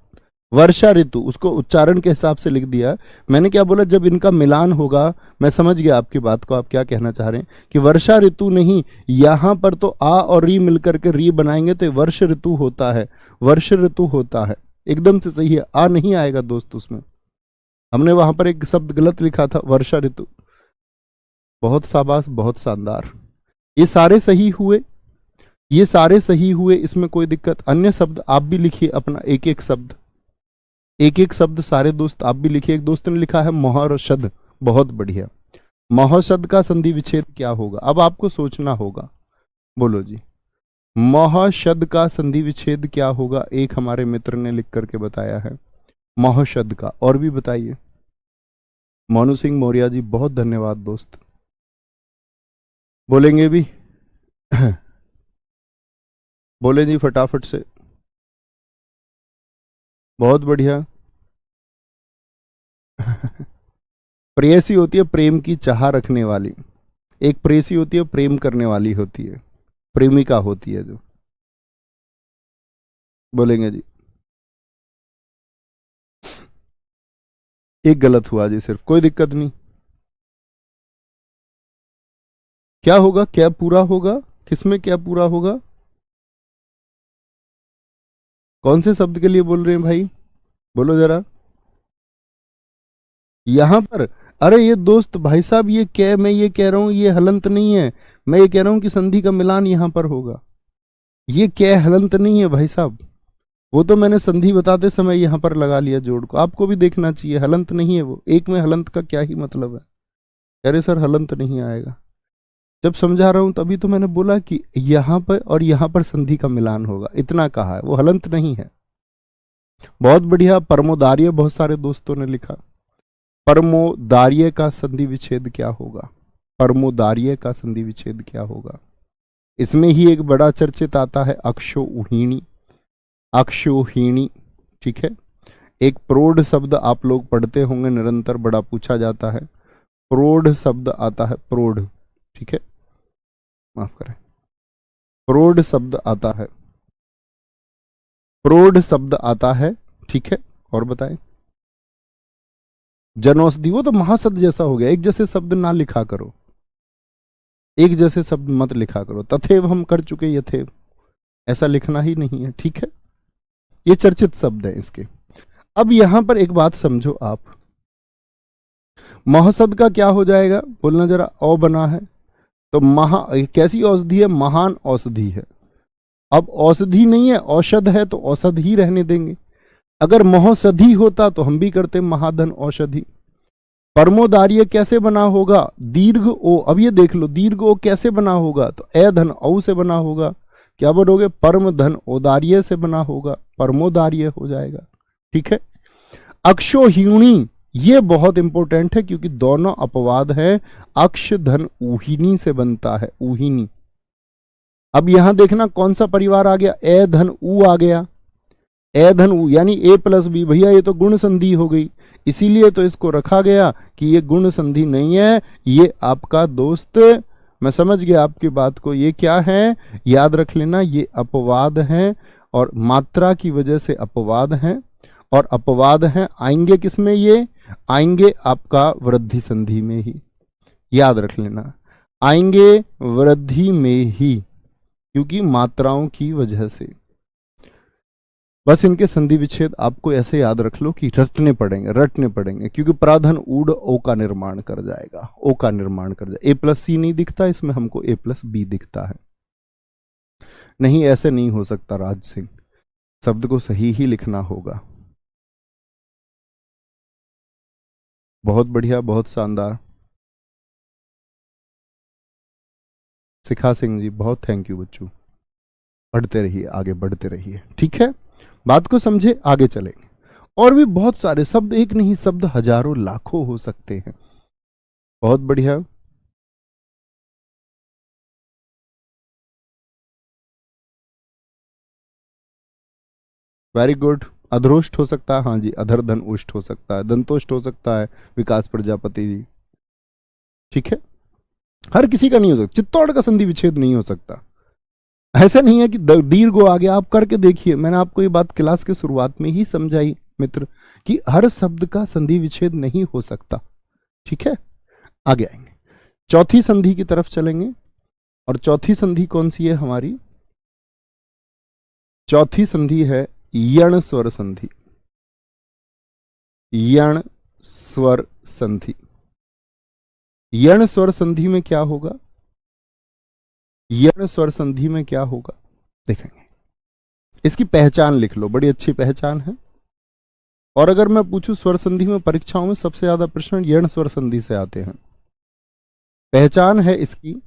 वर्षा ऋतु, उसको उच्चारण के हिसाब से लिख दिया। मैंने क्या बोला, जब इनका मिलान होगा, मैं समझ गया आपकी बात को, आप क्या कहना चाह रहे हैं कि वर्षा ऋतु नहीं, यहां पर तो आ और री मिलकर के री बनाएंगे तो वर्ष ऋतु होता है, वर्ष ऋतु होता है, एकदम से सही है, आ नहीं आएगा दोस्त उसमें, हमने वहां पर एक शब्द गलत लिखा था, वर्षा ऋतु। बहुत शाबाश, बहुत शानदार, ये सारे सही हुए, ये सारे सही हुए, इसमें कोई दिक्कत। अन्य शब्द आप भी लिखिए अपना, एक एक शब्द, एक एक शब्द सारे दोस्त आप भी लिखिए। एक दोस्त ने लिखा है महर्षद, बहुत बढ़िया, महर्षद का संधि विच्छेद क्या होगा, अब आपको सोचना होगा, बोलो जी, महर्षद का संधि विच्छेद क्या होगा, एक हमारे मित्र ने लिख करके बताया है महर्षद का, और भी बताइए। मोनू सिंह मौर्य जी, बहुत धन्यवाद दोस्त, बोलेंगे भी बोले जी फटाफट से, बहुत बढ़िया। प्रेयसी होती है प्रेम की चाह रखने वाली, एक प्रेयसी होती है प्रेम करने वाली होती है, प्रेमिका होती है जो, बोलेंगे जी, एक गलत हुआ जी सिर्फ, कोई दिक्कत नहीं, क्या होगा, क्या पूरा होगा, किसमें क्या पूरा होगा, कौन से शब्द के लिए बोल रहे हैं भाई, बोलो जरा, यहां पर, अरे ये दोस्त भाई साहब, ये क्या, मैं ये कह रहा हूं ये हलंत नहीं है, मैं ये कह रहा हूं कि संधि का मिलान यहां पर होगा, ये क्या हलंत नहीं है भाई साहब, वो तो मैंने संधि बताते समय यहां पर लगा लिया जोड़ को, आपको भी देखना चाहिए, हलंत नहीं है वो, एक में हलंत का क्या ही मतलब है, अरे सर हलंत नहीं आएगा, जब समझा रहा हूं तभी तो मैंने बोला कि यहां पर और यहां पर संधि का मिलान होगा, इतना कहा है, वो हलंत नहीं है। बहुत बढ़िया, परमोदार्य, बहुत सारे दोस्तों ने लिखा, परमोदार्य का संधि विच्छेद क्या होगा, परमोदार्य का संधि विच्छेद क्या होगा, इसमें ही एक बड़ा चर्चित आता है अक्षोहिणी, अक्षोहिणी, ठीक है, एक प्रौढ़ शब्द आप लोग पढ़ते होंगे निरंतर, बड़ा पूछा जाता है, प्रौढ़ शब्द आता है, प्रौढ़, ठीक है, माफ करें, प्रौढ़ शब्द आता है, प्रौढ़ शब्द आता है, ठीक है, और बताएं, जनौषधि, वो तो महाशब्द जैसा हो गया, एक जैसे शब्द ना लिखा करो, एक जैसे शब्द मत लिखा करो, तथेव हम कर चुके यथेव, ऐसा लिखना ही नहीं है, ठीक है, ये चर्चित शब्द है इसके। अब यहां पर एक बात समझो आप, महसद का क्या हो जाएगा, बोलना जरा, औ बना है तो महा, कैसी औषधि है, महान औषधि है, अब औषधि नहीं है, औषध है तो औषध ही रहने देंगे, अगर महौषधि होता तो हम भी करते महाधन औषधि। परमोदार्य कैसे बना होगा, दीर्घ ओ, अब ये देख लो दीर्घ ओ कैसे बना होगा, तो ए धन औ से बना होगा, क्या बनोगे, परम धन औदार्य से बना होगा, परमोदार्य हो जाएगा, ठीक है। अक्षोहिणी, ये बहुत इंपॉर्टेंट है क्योंकि दोनों अपवाद हैं, अक्ष धन ऊहिनी से बनता है, ऊहिनी। अब यहां देखना कौन सा परिवार आ गया, ए धन ऊ आ गया, ए धन ऊ यानी ए प्लस बी, भैया ये तो गुण संधि हो गई, इसीलिए तो इसको रखा गया कि ये गुण संधि नहीं है, ये आपका दोस्त, मैं समझ गया आपकी बात को, ये क्या है, याद रख लेना, ये अपवाद है और मात्रा की वजह से अपवाद है, और अपवाद हैं आएंगे किसमें, ये आएंगे आपका वृद्धि संधि में ही, याद रख लेना, आएंगे वृद्धि में ही, क्योंकि मात्राओं की वजह से। बस इनके संधि विच्छेद आपको ऐसे याद रख लो कि रटने पड़ेंगे, क्योंकि प्राधन ऊड ओ का निर्माण कर जाएगा, ओ का निर्माण कर जाएगा। ए प्लस सी नहीं दिखता इसमें, हमको ए प्लस बी दिखता है। नहीं, ऐसे नहीं हो सकता राज सिंह, शब्द को सही ही लिखना होगा। बहुत बढ़िया, बहुत शानदार। शिखा सिंह जी, बहुत थैंक यू बच्चों। बढ़ते रहिए, आगे बढ़ते रहिए, ठीक है। बात को समझे, आगे चलेंगे। और भी बहुत सारे शब्द, एक नहीं शब्द हजारों लाखों हो सकते हैं। बहुत बढ़िया। Very good. अधरोष्ट हो सकता है, हाँ जी, अधर धन उष्ट हो सकता है, दंतोष्ट हो सकता है, विकास प्रजापति जी, ठीक है। हर किसी का नहीं हो सकता, चित्तौड़ का संधि विच्छेद नहीं हो सकता। ऐसा नहीं है कि दीर्घ हो, आगे आप करके देखिए, मैंने आपको ये बात क्लास के शुरुआत में ही समझाई मित्र, कि हर शब्द का संधि विच्छेद नहीं हो सकता, ठीक है। आगे आएंगे, चौथी संधि की तरफ चलेंगे। और चौथी संधि कौन सी है हमारी? चौथी संधि है यण स्वर संधि। यण स्वर संधि। यण स्वर संधि में क्या होगा? यण स्वर संधि में क्या होगा देखेंगे। इसकी पहचान लिख लो, बड़ी अच्छी पहचान है। और अगर मैं पूछूं स्वर संधि में, परीक्षाओं में सबसे ज्यादा प्रश्न यण स्वर संधि से आते हैं। पहचान है इसकी,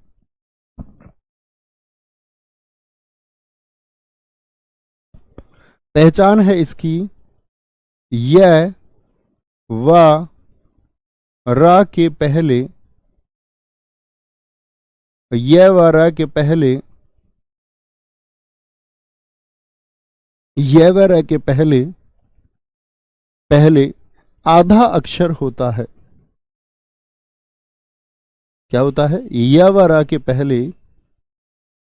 पहचान है इसकी, य व र के पहले, य व र के पहले, य व र के पहले पहले आधा अक्षर होता है। क्या होता है? य व र के पहले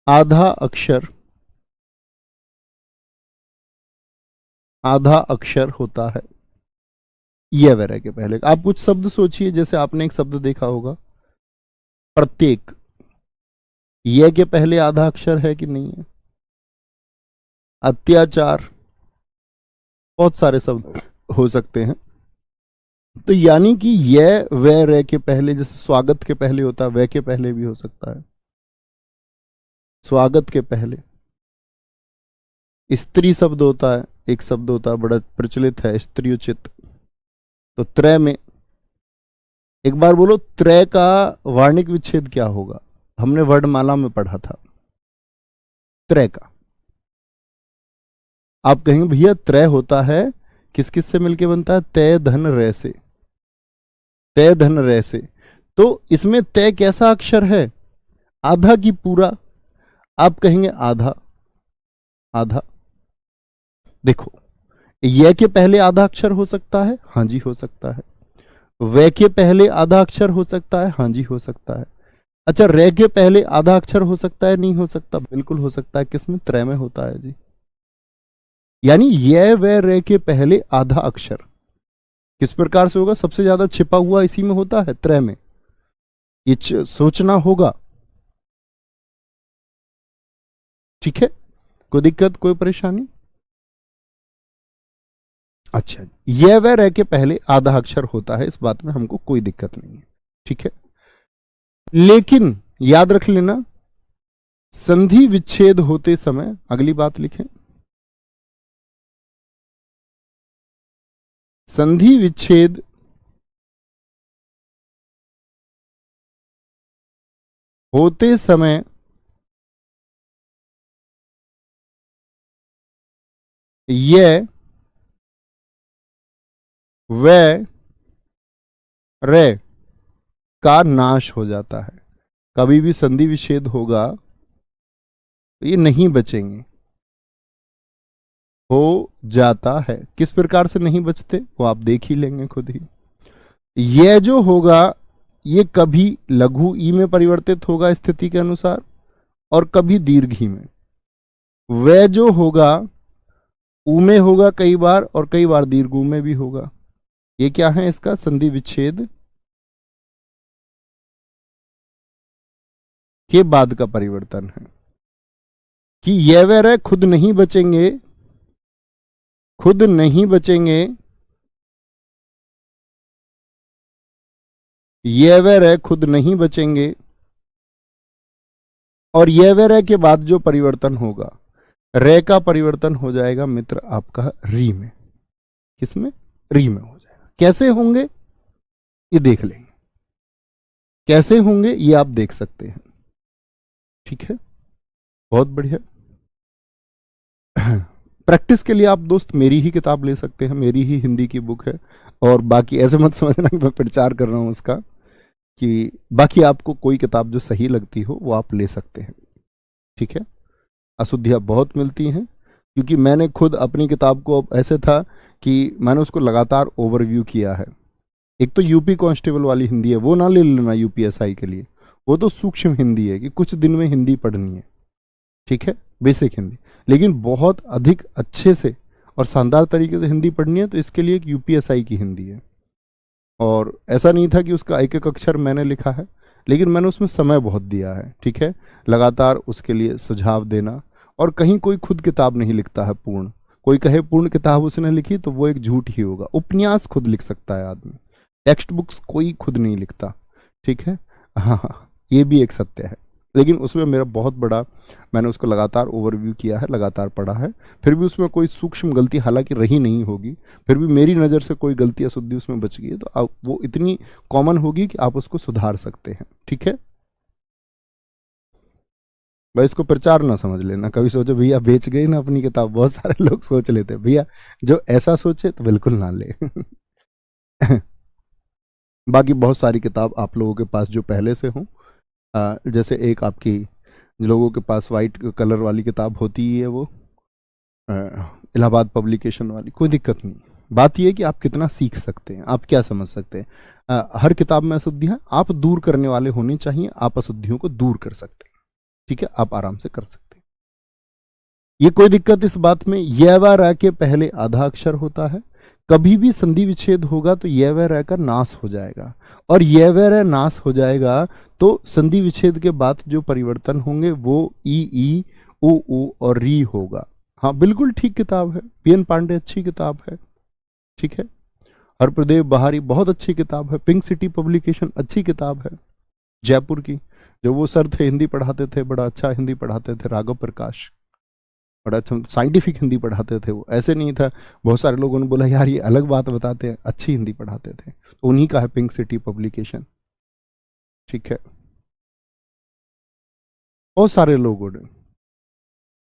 आधा अक्षर, आधा अक्षर होता है। य व र के पहले आप कुछ शब्द सोचिए, जैसे आपने एक शब्द देखा होगा प्रत्येक, ये के पहले आधा अक्षर है कि नहीं है? अत्याचार, बहुत सारे शब्द हो सकते हैं। तो यानी कि ये व रे के पहले, जैसे स्वागत के पहले होता है, वे के पहले भी हो सकता है। स्वागत के पहले स्त्री शब्द होता है, एक शब्द होता है बड़ा प्रचलित है, स्त्रियोचित। तो त्रय में, एक बार बोलो, त्रय का वार्णिक विच्छेद क्या होगा? हमने वर्णमाला में पढ़ा था त्रय का। आप कहेंगे भैया त्रय होता है किस किस से मिलके बनता है? तय धन रे से, तय धन रे से। तो इसमें तय कैसा अक्षर है? आधा की पूरा। आप कहेंगे आधा, आधा। देखो, ये के पहले आधा अक्षर हो सकता है, हाँ जी हो सकता है। वे के पहले आधा अक्षर हो सकता है, हाँ जी हो सकता है। अच्छा, रे के पहले आधा अक्षर हो सकता है, नहीं हो सकता? बिल्कुल हो सकता है। किसमें? त्रय में होता है जी। यानी ये वे रे के पहले आधा अक्षर किस प्रकार से होगा? सबसे ज्यादा छिपा हुआ इसी में होता है, त्रय में। ये सोचना होगा, ठीक है। कोई दिक्कत, कोई परेशानी? अच्छा, ये व रे के पहले आधा अक्षर होता है, इस बात में हमको कोई दिक्कत नहीं है, ठीक है। लेकिन याद रख लेना, संधि विच्छेद होते समय, अगली बात लिखें, संधि विच्छेद होते समय ये व रे का नाश हो जाता है। कभी भी संधि विच्छेद होगा तो ये नहीं बचेंगे, हो जाता है। किस प्रकार से नहीं बचते वो आप देख ही लेंगे खुद ही। ये जो होगा ये कभी लघु ई में परिवर्तित होगा स्थिति के अनुसार, और कभी दीर्घ ई में। वह जो होगा ऊ में होगा कई बार, और कई बार दीर्घ ऊ में भी होगा। ये क्या है? इसका संधि विच्छेद के बाद का परिवर्तन है, कि ये व रे खुद नहीं बचेंगे, खुद नहीं बचेंगे, ये वे रह खुद नहीं बचेंगे, और ये वे रह के बाद जो परिवर्तन होगा, रे का परिवर्तन हो जाएगा मित्र आपका री में। किसमें? री में हो जाएगा। कैसे होंगे ये देख लेंगे, कैसे होंगे ये आप देख सकते हैं। ठीक है, बहुत बढ़िया। प्रैक्टिस के लिए आप दोस्त मेरी ही किताब ले सकते हैं, मेरी ही हिंदी की बुक है। और बाकी ऐसे मत समझना कि मैं प्रचार कर रहा हूं उसका, कि बाकी आपको कोई किताब जो सही लगती हो वो आप ले सकते हैं। ठीक है, अशुद्धियाँ बहुत मिलती हैं, क्योंकि मैंने खुद अपनी किताब को अब ऐसे था कि मैंने उसको लगातार ओवरव्यू किया है। एक तो यूपी कांस्टेबल वाली हिंदी है, वो ना ले लेना यूपीएसआई के लिए, वो तो सूक्ष्म हिंदी है कि कुछ दिन में हिंदी पढ़नी है। ठीक है, बेसिक हिंदी, लेकिन बहुत अधिक अच्छे से और शानदार तरीके से हिंदी पढ़नी है तो इसके लिए एक यूपीएसआई की हिंदी है। और ऐसा नहीं था कि उसका एक एक अक्षर मैंने लिखा है, लेकिन मैंने उसमें समय बहुत दिया है। ठीक है, लगातार उसके लिए सुझाव देना। और कहीं कोई खुद किताब नहीं लिखता है पूर्ण, कोई कहे पूर्ण किताब उसने लिखी तो वो एक झूठ ही होगा। उपन्यास खुद लिख सकता है आदमी, टेक्स्ट बुक्स कोई खुद नहीं लिखता। ठीक है, हाँ हाँ, ये भी एक सत्य है। लेकिन उसमें मेरा बहुत बड़ा, मैंने उसको लगातार ओवरव्यू किया है, लगातार पढ़ा है, फिर भी उसमें कोई सूक्ष्म गलती हालांकि रही नहीं होगी, फिर भी मेरी नज़र से कोई गलती अशुद्धि उसमें बच गई है तो आप वो इतनी कॉमन होगी कि आप उसको सुधार सकते हैं। ठीक है, भाई इसको प्रचार ना समझ लेना, कभी सोचो भैया बेच गई ना अपनी किताब। बहुत सारे लोग सोच लेते हैं, भैया जो ऐसा सोचे तो बिल्कुल ना ले। बाकी बहुत सारी किताब आप लोगों के पास जो पहले से हों, जैसे एक आपकी जिन लोगों के पास वाइट कलर वाली किताब होती ही है, वो इलाहाबाद पब्लिकेशन वाली, कोई दिक्कत नहीं। बात यह है कि आप कितना सीख सकते हैं, आप क्या समझ सकते हैं। हर किताब में अशुद्धियाँ आप दूर करने वाले होने चाहिए, आप अशुद्धियों को दूर कर सकते हैं। ठीक है, आप आराम से कर सकते हैं, ये कोई दिक्कत इस बात में। य व र के पहले आधा अक्षर होता है, कभी भी संधि विच्छेद होगा तो य व र का नाश हो जाएगा, और य व र नाश हो जाएगा तो संधि विच्छेद के बाद जो परिवर्तन होंगे वो ई उ और री होगा। हाँ बिल्कुल ठीक किताब है, पीएन पांडे अच्छी किताब है। ठीक है, हरप्रदेव बहारी बहुत अच्छी किताब है, पिंक सिटी पब्लिकेशन अच्छी किताब है जयपुर की। जो वो सर थे हिंदी पढ़ाते थे, बड़ा अच्छा हिंदी पढ़ाते थे, राघव प्रकाश, बड़ा अच्छा साइंटिफिक हिंदी पढ़ाते थे वो, ऐसे नहीं था। बहुत सारे लोगों ने बोला यार ये अलग बात बताते हैं, अच्छी हिंदी पढ़ाते थे, तो उन्हीं का है पिंक सिटी पब्लिकेशन। ठीक है, बहुत सारे लोगों ने।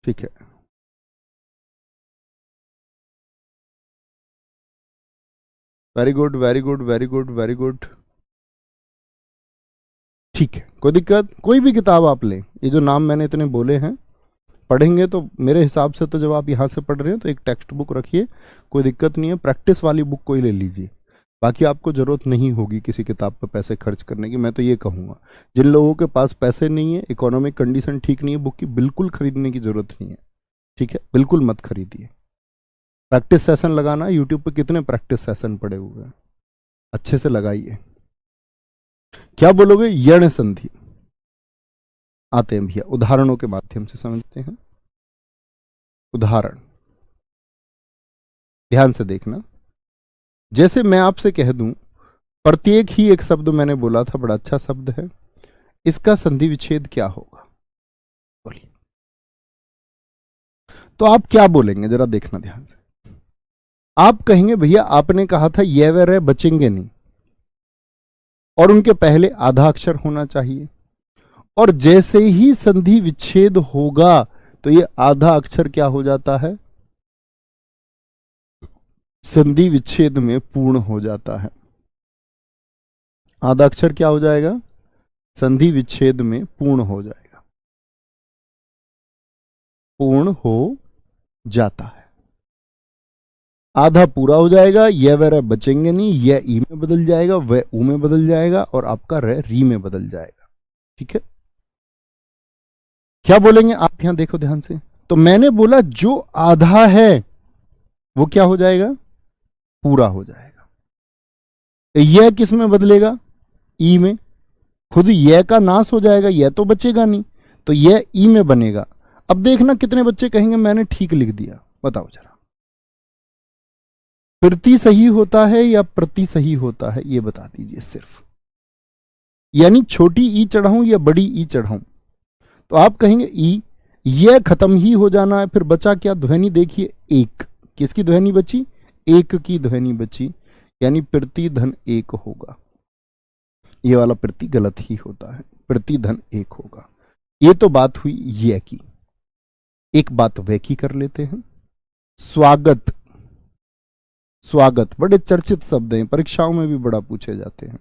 ठीक है, very good very good very good very good. ठीक है, कोई दिक्कत, कोई भी किताब आप लें, ये जो नाम मैंने इतने बोले हैं पढ़ेंगे तो मेरे हिसाब से तो जब आप यहाँ से पढ़ रहे हैं तो एक टेक्स्ट बुक रखिए, कोई दिक्कत नहीं है, प्रैक्टिस वाली बुक कोई ले लीजिए। बाकी आपको ज़रूरत नहीं होगी किसी किताब पर पैसे खर्च करने की। मैं तो ये कहूँगा जिन लोगों के पास पैसे नहीं है, इकोनॉमिक कंडीशन ठीक नहीं है, बुक की बिल्कुल खरीदने की ज़रूरत नहीं है। ठीक है, बिल्कुल मत खरीदिए। प्रैक्टिस सेशन लगाना, यूट्यूब पर कितने प्रैक्टिस सेशन पड़े हुए हैं, अच्छे से लगाइए। क्या बोलोगे? यण संधि आते हैं भैया, उदाहरणों के माध्यम से समझते हैं। उदाहरण ध्यान से देखना, जैसे मैं आपसे कह दूं प्रत्येक ही एक शब्द मैंने बोला था, बड़ा अच्छा शब्द है, इसका संधि विच्छेद क्या होगा, बोलिए। तो आप क्या बोलेंगे जरा देखना ध्यान से। आप कहेंगे भैया आपने कहा था ये व रे बचेंगे नहीं, और उनके पहले आधा अक्षर होना चाहिए, और जैसे ही संधि विच्छेद होगा तो ये आधा अक्षर क्या हो जाता है, संधि विच्छेद में पूर्ण हो जाता है। आधा अक्षर क्या हो जाएगा, संधि विच्छेद में पूर्ण हो जाएगा, पूर्ण हो जाता है। आधा पूरा हो जाएगा, यह व र बचेंगे नहीं, यह ई में बदल जाएगा, वह ऊ में बदल जाएगा, और आपका र री में बदल जाएगा। ठीक है, क्या बोलेंगे आप यहां देखो ध्यान से। तो मैंने बोला जो आधा है वो क्या हो जाएगा, पूरा हो जाएगा। यह किस में बदलेगा, ई में, खुद यह का नाश हो जाएगा, यह तो बचेगा नहीं, तो यह ई में बनेगा। अब देखना कितने बच्चे कहेंगे मैंने ठीक लिख दिया, बताओ जरा। प्रति सही होता है या प्रति सही होता है, ये बता दीजिए सिर्फ। यानी छोटी ई चढ़ाऊं या बड़ी ई चढ़ाऊं? तो आप कहेंगे ई, यह खत्म ही हो जाना है, फिर बचा क्या? ध्वनि देखिए एक, किसकी ध्वनि बची? एक की ध्वनि बची, यानी प्रति धन एक होगा। ये वाला प्रति गलत ही होता है, प्रति धन एक होगा। ये तो बात हुई ये की। एक बात वह की कर लेते हैं। स्वागत, स्वागत बड़े चर्चित शब्द हैं, परीक्षाओं में भी बड़ा पूछे जाते हैं।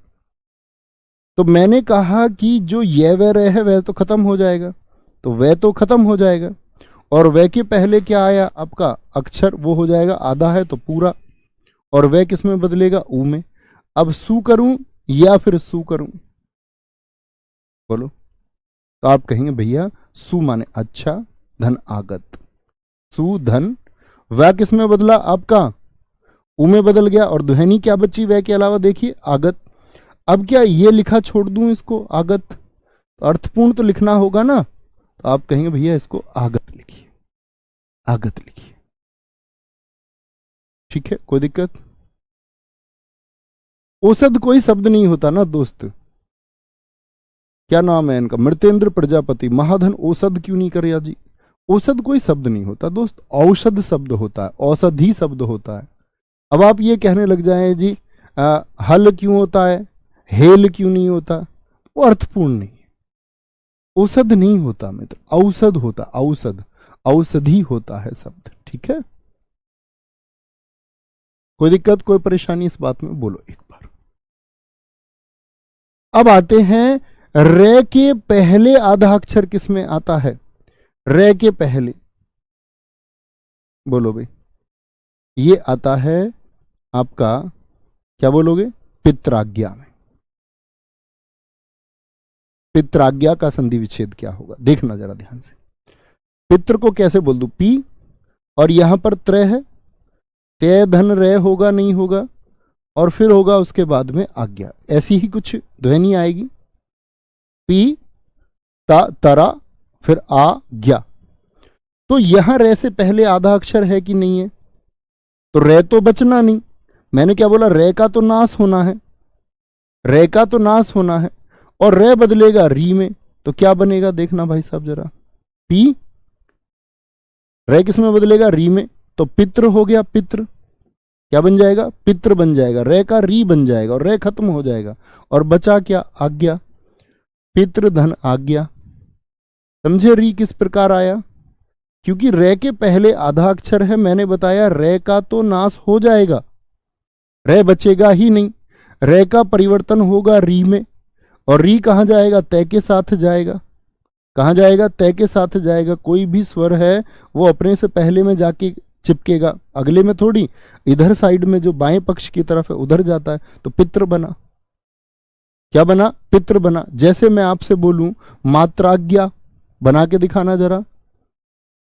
तो मैंने कहा कि जो ये वह रह है वह तो खत्म हो जाएगा, तो वह तो खत्म हो जाएगा, और वह के पहले क्या आया आपका अक्षर, वो हो जाएगा आधा है तो पूरा, और वह किस में बदलेगा? ऊ में। अब सु करूं या फिर सु करूं, बोलो? तो आप कहेंगे भैया सु माने अच्छा, धन आगत, सु धन, वह किस में बदला आपका? ऊ में बदल गया, और ध्वनि क्या बची वह के अलावा? देखिए आगत। अब क्या ये लिखा छोड़ दूं इसको आगत? तो अर्थपूर्ण तो लिखना होगा ना, तो आप कहेंगे भैया इसको आगत लिखिए, आगत लिखिए। ठीक है, कोई दिक्कत? औसत कोई शब्द नहीं होता ना दोस्त। क्या नाम है इनका? मृतेंद्र प्रजापति। महाधन औषध क्यों नहीं करे जी? औषध कोई शब्द नहीं होता दोस्त, औषध शब्द होता है, औषधि शब्द होता है। अब आप ये कहने लग जाएं जी हल क्यों होता है, हेल क्यों नहीं होता, वो अर्थपूर्ण नहीं है। औषध नहीं होता मित्र, औषध होता, औषध, औषधि होता है शब्द। ठीक है, कोई दिक्कत, कोई परेशानी इस बात में? बोलो एक बार। अब आते हैं रे के पहले आधा अक्षर किस में आता है? रे के पहले, बोलो भाई। ये आता है आपका, क्या बोलोगे? पित्राज्ञा में। पित्राज्ञा का संधि विच्छेद क्या होगा? देखना जरा ध्यान से। पित्र को कैसे बोल दूं? पी, और यहां पर त्रय है, तय धन रे होगा नहीं होगा, और फिर होगा उसके बाद में आज्ञा। ऐसी ही कुछ ध्वनि आएगी, पी ता तरा, फिर आ ज्ञा। तो यहां रे से पहले आधा अक्षर है कि नहीं है? तो रे तो बचना नहीं। मैंने क्या बोला? रे का तो नाश होना है, रे का तो नाश होना है, और रे बदलेगा री में, तो क्या बनेगा? देखना भाई साहब जरा, पी, रे किस में बदलेगा? री में, तो पित्र हो गया, पित्र क्या बन जाएगा? पित्र बन जाएगा, रे का री बन जाएगा, और रे खत्म हो जाएगा, और बचा क्या? आज्ञा, पित्र धन आज्ञा। समझे री किस प्रकार आया? क्योंकि रे के पहले आधा अक्षर है, मैंने बताया रे का तो नाश हो जाएगा, रे बचेगा ही नहीं, रे का परिवर्तन होगा री में, और री कहां जाएगा? तय के साथ जाएगा। कहां जाएगा? तय के साथ जाएगा। कोई भी स्वर है वो अपने से पहले में जाके चिपकेगा, अगले में थोड़ी। इधर साइड में जो बाएं पक्ष की तरफ है उधर जाता है, तो पित्र बना। क्या बना? पित्र बना। जैसे मैं आपसे बोलूं मात्राज्ञा, बना के दिखाना जरा।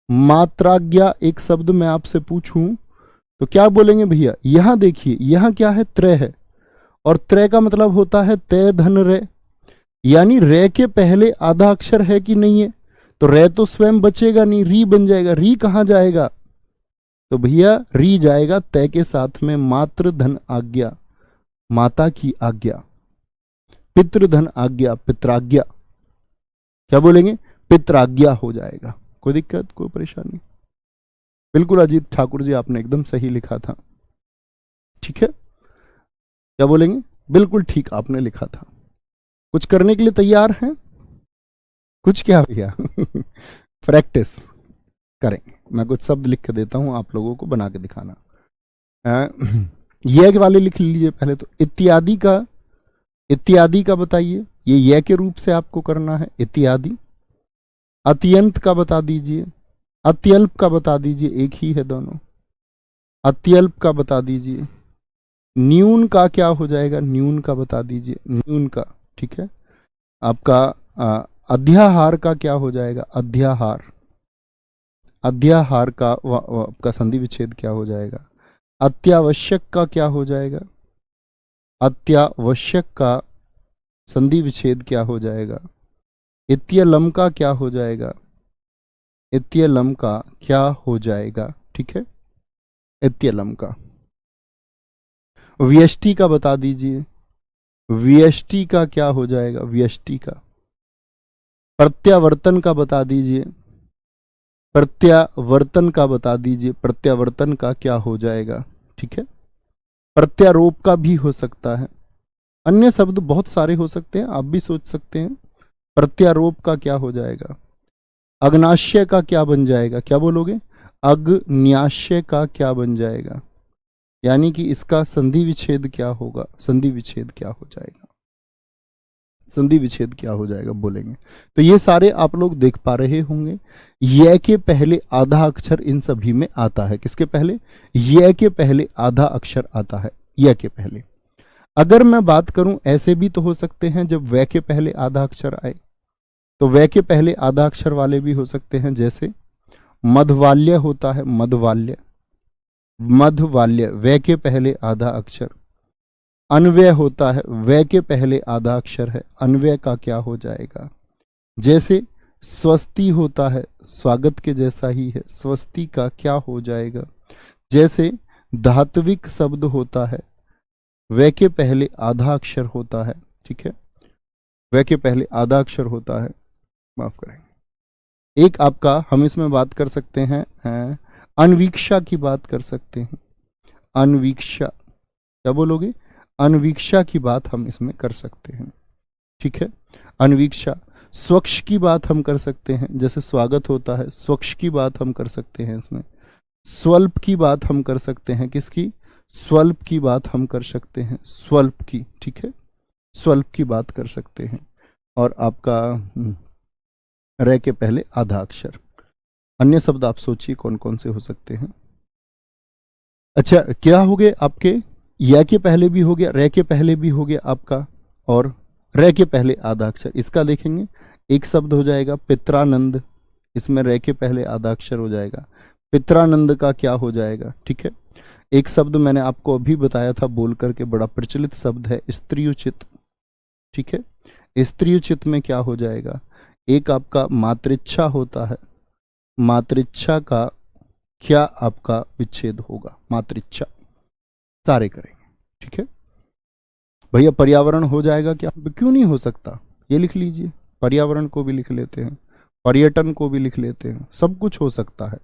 मात्राज्ञा एक शब्द मैं आपसे पूछूं तो क्या बोलेंगे भैया? यहां देखिए, यहां क्या है? त्रय है, और त्रय का मतलब होता है तय धन रे, यानी रे के पहले आधा अक्षर है कि नहीं है? तो रे तो स्वयं बचेगा नहीं, री बन जाएगा। री कहां जाएगा? तो भैया री जाएगा तय के साथ में, मात्र धन आज्ञा, माता की आज्ञा, पितृ धन आज्ञा, पित्राज्ञा। क्या बोलेंगे? पित्राज्ञा हो जाएगा। कोई दिक्कत, कोई परेशानी? बिल्कुल अजीत ठाकुर जी, आपने एकदम सही लिखा था। ठीक है, क्या बोलेंगे? बिल्कुल ठीक आपने लिखा था। कुछ करने के लिए तैयार हैं? कुछ क्या भैया? प्रैक्टिस करेंगे। मैं कुछ शब्द लिख के देता हूं, आप लोगों को बना के दिखाना। ये वाले लिख लीजिए पहले तो। इत्यादि का, इत्यादि का बताइए, ये के रूप से आपको करना है इत्यादि। अत्यंत का बता दीजिए, अत्यल्प का बता दीजिए, एक ही है दोनों। अत्यल्प का बता दीजिए। न्यून का क्या हो जाएगा? न्यून का बता दीजिए, न्यून का। ठीक है, आपका अध्याहार का क्या हो जाएगा? अध्याहार। अध्याहार का आपका संधि विच्छेद क्या हो जाएगा? अत्यावश्यक का क्या हो जाएगा? अत्यावश्यक का संधि विच्छेद क्या हो जाएगा? इत्यलम का क्या हो जाएगा? इत्यलम का क्या हो जाएगा? ठीक है, इत्यलम का। व्यष्टि का बता दीजिए, व्यष्टि का क्या हो जाएगा, व्यष्टि का। प्रत्यावर्तन का बता दीजिए, प्रत्यावर्तन का बता दीजिए, प्रत्यावर्तन का क्या हो जाएगा, ठीक है। प्रत्यारोप का भी हो सकता है, अन्य शब्द बहुत सारे हो सकते हैं, आप भी सोच सकते हैं। प्रत्यारोप का क्या हो जाएगा, अग्नाशय का क्या बन जाएगा, क्या बोलोगे, अग्न्याशय का क्या बन जाएगा, यानी कि इसका संधि विच्छेद क्या होगा, संधि विच्छेद क्या हो जाएगा, संधि विच्छेद क्या हो जाएगा बोलेंगे। तो ये सारे आप लोग देख पा रहे होंगे। य के पहले आधा अक्षर इन सभी में आता है, किसके पहले, य के पहले आधा अक्षर आता है, य के पहले। अगर मैं बात करूं ऐसे भी तो हो सकते हैं जब वै के पहले आधा अक्षर आए, तो वै के पहले आधा अक्षर वाले भी हो सकते हैं, जैसे मधवाल्य होता है, मधवाल्य, मधवाल्य वै के पहले आधा अक्षर। अन्वय होता है, वै के पहले आधा अक्षर है, अन्वय का क्या हो जाएगा। जैसे स्वस्ति होता है, स्वागत के जैसा ही है, स्वस्ति का क्या हो जाएगा। जैसे धात्विक शब्द होता है, वै के पहले आधा अक्षर होता है, ठीक है, वै के पहले आधा अक्षर होता है, माफ करेंगे। एक आपका हम इसमें बात कर सकते हैं, अनवीक्षा की बात कर सकते हैं, अनवीक्षा, क्या बोलोगे, अनवीक्षा की बात हम इसमें कर सकते हैं, ठीक है, अनवीक्षा। स्वच्छ की बात हम कर सकते हैं, जैसे स्वागत होता है, स्वच्छ की बात हम कर सकते हैं इसमें। स्वल्प की बात हम कर सकते हैं, किसकी, स्वल्प की बात हम कर सकते हैं, स्वल्प की, ठीक है, स्वल्प की बात कर सकते हैं। और आपका रे के पहले आधा अक्षर। अन्य शब्द आप सोचिए कौन कौन से हो सकते हैं। अच्छा, क्या हो गए आपके, या के पहले भी हो गया, रे के पहले भी हो गया आपका, और रे के पहले आधा अक्षर। इसका देखेंगे, एक शब्द हो जाएगा पित्रानंद, इसमें रे के पहले आधा अक्षर हो जाएगा, पित्रानंद का क्या हो जाएगा, ठीक है। एक शब्द मैंने आपको अभी बताया था बोल करके, बड़ा प्रचलित शब्द है स्त्रियोचित, ठीक है। स्त्रियोचित में क्या हो जाएगा, एक आपका मातृच्छा होता है, मातृच्छा का क्या आपका विच्छेद होगा, मातृच्छा, सारे करेंगे, ठीक है। भैया पर्यावरण हो जाएगा क्या, क्यों नहीं हो सकता, ये लिख लीजिए, पर्यावरण को भी लिख लेते हैं, पर्यटन को भी लिख लेते हैं, सब कुछ हो सकता है,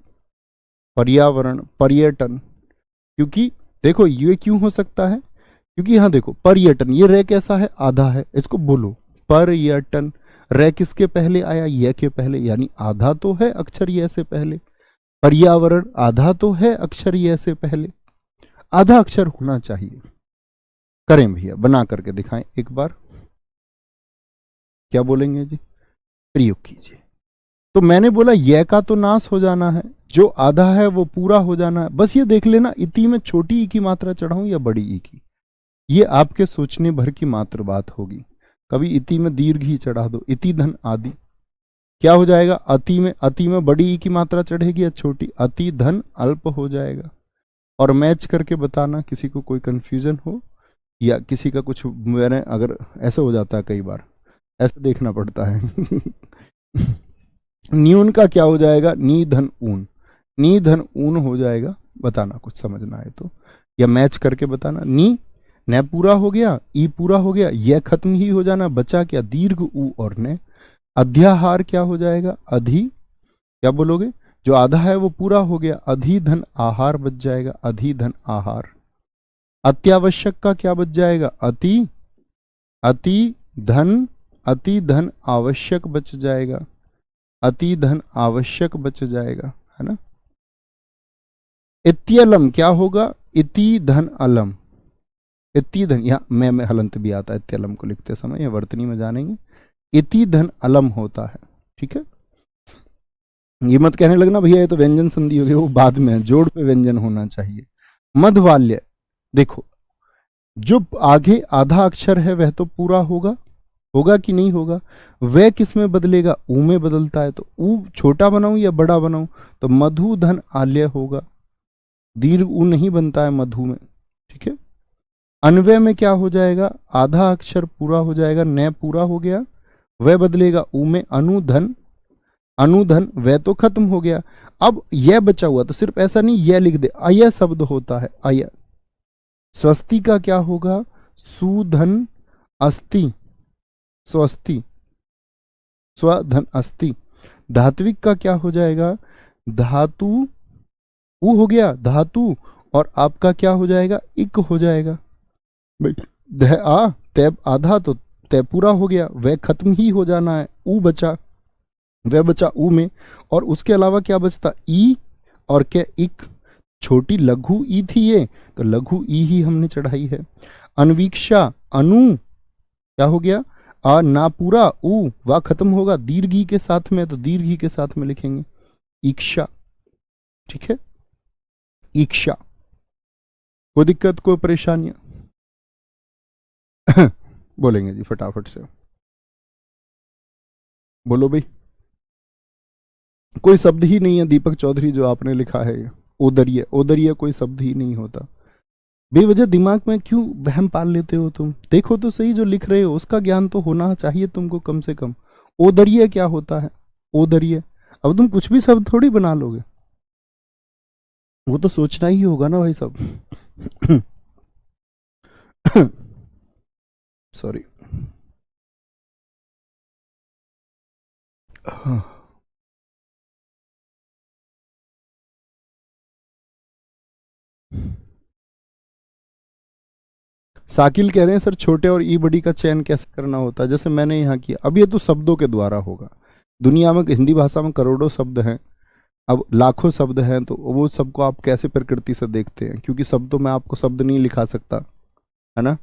पर्यावरण, पर्यटन। क्योंकि देखो ये क्यों हो सकता है, क्योंकि यहां देखो पर्यटन, ये रे कैसा है, आधा है, इसको बोलो पर्यटन। रे किसके पहले आया, ये के पहले, यानी आधा तो है अक्षर ये से पहले। पर्यावरण आधा तो है अक्षर ये से पहले, आधा अक्षर होना चाहिए। करें भैया, बना करके दिखाएं एक बार, क्या बोलेंगे जी, प्रयोग कीजिए। तो मैंने बोला ये का तो नाश हो जाना है, जो आधा है वो पूरा हो जाना है। बस ये देख लेना इति में छोटी ई की मात्रा चढ़ाऊं या बड़ी ई की, ये आपके सोचने भर की मात्र बात होगी। कभी इति में दीर्घ ही चढ़ा दो, इति धन आदि, क्या हो जाएगा, अति में बड़ी ई की मात्रा चढ़ेगी या छोटी, अति धन अल्प हो जाएगा। और मैच करके बताना, किसी को कोई कंफ्यूजन हो या किसी का कुछ, मैंने अगर ऐसा हो जाता है कई बार, ऐसा देखना पड़ता है। न्यून का क्या हो जाएगा, नी धन ऊन, नी धन ऊन हो जाएगा, बताना कुछ समझना है तो, या मैच करके बताना। नी न पूरा हो गया, ई पूरा हो गया, यह खत्म ही हो जाना, बचा क्या, दीर्घ ऊ और ने। अध्याहार क्या हो जाएगा, अधि, क्या बोलोगे, जो आधा है वो पूरा हो गया, अधि धन आहार बच जाएगा, अधि धन आहार। अत्यावश्यक का क्या बच जाएगा, अति, अति धन आवश्यक बच जाएगा, अति धन आवश्यक बच जाएगा, है ना। इत्यलम क्या होगा, इति धन अलम, इति धन, यहाँ मैं हलंत भी आता है इत्यलम को लिखते समय, यह वर्तनी में जानेंगे, इति धन अलम होता है, ठीक है। ये मत कहने लगना भैया ये तो व्यंजन संधि हो गई, वो बाद में, जोड़ पे व्यंजन होना चाहिए। मधवाल्य, देखो जो आगे आधा अक्षर है वह तो पूरा होगा, होगा कि नहीं होगा, वह किस में बदलेगा, ऊ में बदलता है, तो ऊ छोटा बनाऊं या बड़ा बनाऊं, तो मधु धन आल्य होगा, दीर्घ ऊ नहीं बनता है मधु में, ठीक है। अन्वय में क्या हो जाएगा, आधा अक्षर पूरा हो जाएगा, न पूरा हो गया, वह बदलेगा ऊ में, अनुधन, अनुधन वह तो खत्म हो गया। अब यह बचा हुआ, तो सिर्फ ऐसा नहीं यह लिख दे, अय शब्द होता है, अय, स्वस्ति का क्या होगा? सुधन अस्ति, स्वस्ति, स्वधन अस्ति। धात्विक का क्या हो जाएगा? धातु, उ हो गया धातु, और आपका क्या हो जाएगा? इक हो जाएगा। भाई ध आ, तय आधा, तो तय पूरा हो गया, वह खत्म ही हो जाना है, ऊ बचा, वह बचा ऊ में, और उसके अलावा क्या बचता? ई और क्या? इक। छोटी लघु ई थी ये, तो लघु ई ही हमने चढ़ाई है। अनवीक्षा, अनु क्या हो गया? आ ना पूरा, ऊ वा खत्म होगा, दीर्घी के साथ में, तो दीर्घी के साथ में लिखेंगे इक्षा। ठीक है, इक्षा। कोई दिक्कत, कोई परेशानियां? बोलेंगे जी फटाफट से, बोलो भाई। कोई शब्द ही नहीं है दीपक चौधरी जो आपने लिखा है, ओदरिय, ओदरिय कोई शब्द ही नहीं होता। बेवजह दिमाग में क्यों वहम पाल लेते हो तुम? देखो तो सही, जो लिख रहे हो उसका ज्ञान तो होना चाहिए तुमको कम से कम। ओदरिय क्या होता है? ओदरिय, अब तुम कुछ भी शब्द थोड़ी बना लोगे, वो तो सोचना ही होगा ना भाई सब। सॉरी। साकिल कह रहे हैं सर छोटे और ई बड़ी का चयन कैसे करना होता है? जैसे मैंने यहाँ किया। अब ये तो शब्दों के द्वारा होगा। दुनिया में हिंदी भाषा में करोड़ों शब्द हैं, अब लाखों शब्द हैं, तो वो सबको आप कैसे प्रकृति से देखते हैं? क्योंकि शब्दों में आपको शब्द नहीं लिखा सकता है ना।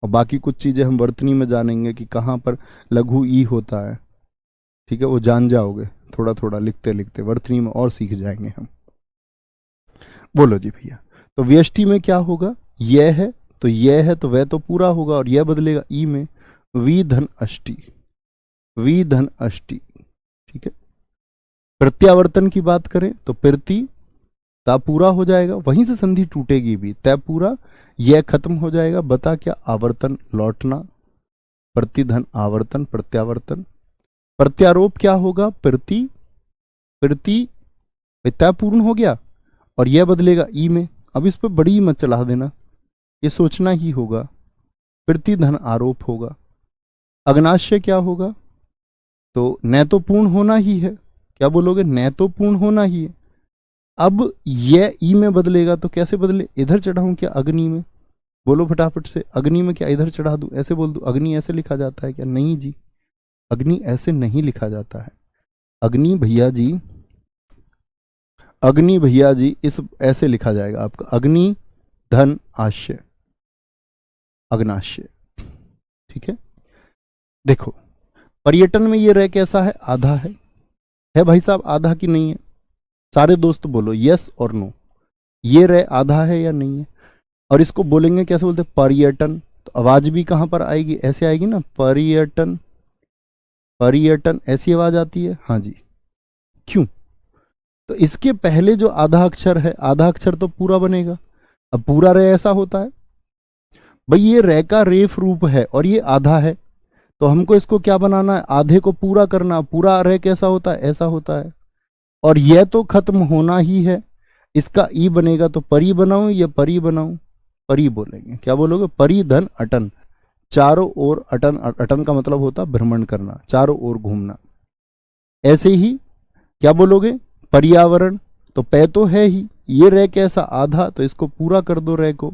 और बाकी कुछ चीज़ें हम वर्तनी में जानेंगे कि कहाँ पर लघु ई होता है। ठीक है, वो जान जाओगे थोड़ा थोड़ा लिखते लिखते, वर्तनी में और सीख जाएंगे हम। बोलो जी भैया। तो व्यष्टि में क्या होगा? यह है, तो यह है तो वह तो पूरा होगा, और यह बदलेगा ई में, वी धन अष्टि, वी धन अष्टि। ठीक है। प्रत्यावर्तन की बात करें तो प्रति, ता पूरा हो जाएगा, वहीं से संधि टूटेगी भी, तय पूरा, यह खत्म हो जाएगा, बता क्या? आवर्तन, लौटना, प्रतिधन आवर्तन, प्रत्यावर्तन। प्रत्यारोप क्या होगा? प्रति, प्रति, तय पूर्ण हो गया, और यह बदलेगा ई में। अब इस पर बड़ी मत चला देना, ये सोचना ही होगा। प्रतिधन आरोप होगा। अग्नाशय क्या होगा? तो न तो पूर्ण होना ही है, क्या बोलोगे? न तो पूर्ण होना ही है। अब यह ई में बदलेगा, तो कैसे बदले? इधर चढ़ाऊं क्या अग्नि में? बोलो फटाफट से, अग्नि में क्या इधर चढ़ा दूं? ऐसे बोल दूं अग्नि ऐसे लिखा जाता है क्या? नहीं जी, अग्नि ऐसे नहीं लिखा जाता है। अग्नि भैया जी, अग्नि भैया जी, इस ऐसे लिखा जाएगा आपका, अग्नि धन आश्य, अग्नाश्य। ठीक है। देखो पर्यटन में ये रह कैसा है? आधा है भाई साहब, आधा की नहीं है? सारे दोस्त बोलो यस और नो, ये रह आधा है या नहीं है? और इसको बोलेंगे कैसे? बोलते पर्यटन, तो आवाज भी कहां पर आएगी? ऐसे आएगी ना, पर्यटन, पर्यटन, ऐसी आवाज आती है। हाँ जी, क्यों? तो इसके पहले जो आधा अक्षर है, आधा अक्षर तो पूरा बनेगा। अब पूरा रे ऐसा होता है भाई, ये रे का रेफ रूप है और ये आधा है, तो हमको इसको क्या बनाना है? आधे को पूरा करना। पूरा रे कैसा होता है? ऐसा होता है, और यह तो खत्म होना ही है। इसका ई बनेगा, तो परी बनाऊं या परी बनाऊं? परी बोलेंगे। क्या बोलोगे? परी धन अटन, चारों ओर अटन, अटन का मतलब होता है भ्रमण करना, चारों ओर घूमना। ऐसे ही क्या बोलोगे? पर्यावरण, तो पै तो है ही, ये रे कैसा? आधा, तो इसको पूरा कर दो रे को,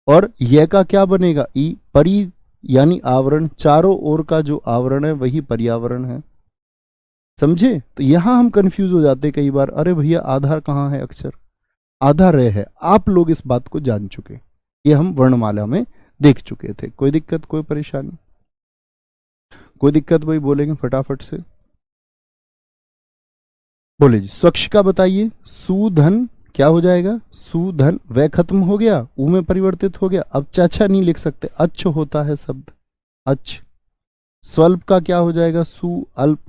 और यह का क्या बनेगा? ई, परी यानी आवरण, चारों ओर का जो आवरण है वही पर्यावरण है। समझे? तो यहां हम कंफ्यूज हो जाते कई बार, अरे भैया आधार कहाँ है अक्षर? आधा रे है। आप लोग इस बात को जान चुके, ये हम वर्णमाला में देख चुके थे। कोई दिक्कत, कोई परेशानी? कोई दिक्कत भाई, बोलेंगे फटाफट से, बोले जी। स्वच्छ का बताइए। सुधन क्या हो जाएगा? सुधन, वह खत्म हो गया, ऊ में परिवर्तित हो गया। अब चाचा नहीं लिख सकते, अच्छ होता है शब्द, अच्छ। स्वल्प का क्या हो जाएगा? सु अल्प,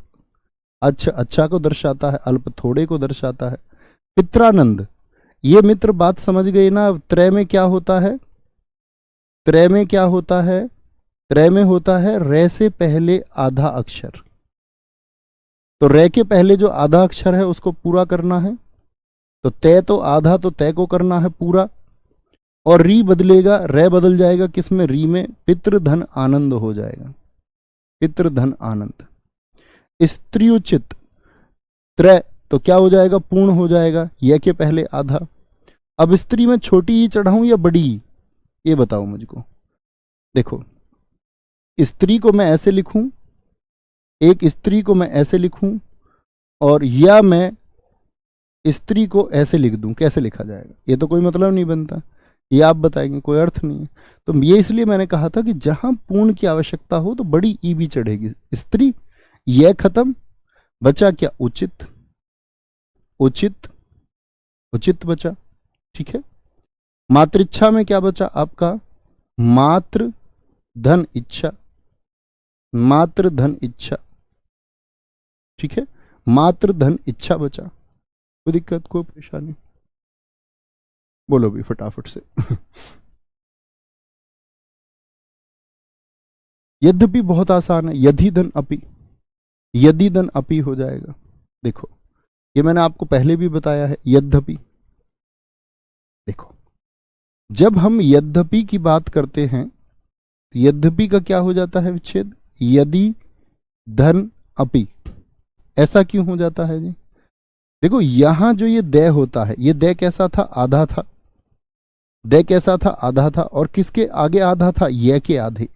अच्छा, अच्छा को दर्शाता है, अल्प थोड़े को दर्शाता है। पित्रानंद, ये मित्र बात समझ गए ना? त्रय में क्या होता है? त्रय में क्या होता है? त्रय में होता है रे से पहले आधा अक्षर, तो रे के पहले जो आधा अक्षर है उसको पूरा करना है। तो तय तो आधा, तो तय को करना है पूरा, और री बदलेगा, रे बदल जाएगा किसमें, री में, पितृधन आनंद हो जाएगा, पितृधन आनंद। स्त्रियोचित, त्रय तो क्या हो जाएगा, पूर्ण हो जाएगा, यह के पहले आधा। अब स्त्री में छोटी ही चढ़ाऊं या बड़ी, ये बताओ मुझको। देखो, स्त्री को मैं ऐसे लिखूं, एक स्त्री को मैं ऐसे लिखूं, और या मैं स्त्री को ऐसे लिख दूं, कैसे लिखा जाएगा, ये तो कोई मतलब नहीं बनता, ये आप बताएंगे, कोई अर्थ नहीं है। तो ये इसलिए मैंने कहा था कि जहां पूर्ण की आवश्यकता हो तो बड़ी ई भी चढ़ेगी। स्त्री, यह खत्म, बचा क्या, उचित, उचित, उचित बचा, ठीक है। मातृच्छा में क्या बचा आपका, मातृ धन इच्छा, मातृ धन इच्छा, ठीक है, मातृ धन इच्छा बचा। कोई दिक्कत, कोई परेशानी, बोलो भी फटाफट से। यद्यपि बहुत आसान है, यदि धन अपि, यदि धन अपि हो जाएगा। देखो, ये मैंने आपको पहले भी बताया है, यद्यपि। देखो, जब हम यद्यपि की बात करते हैं, यद्यपि का क्या हो जाता है विच्छेद, यदि धन अपि। ऐसा क्यों हो जाता है जी, देखो यहां जो ये दय होता है, ये दय कैसा था, आधा था, दय कैसा था, आधा था, और किसके आगे आधा था, य के आधे,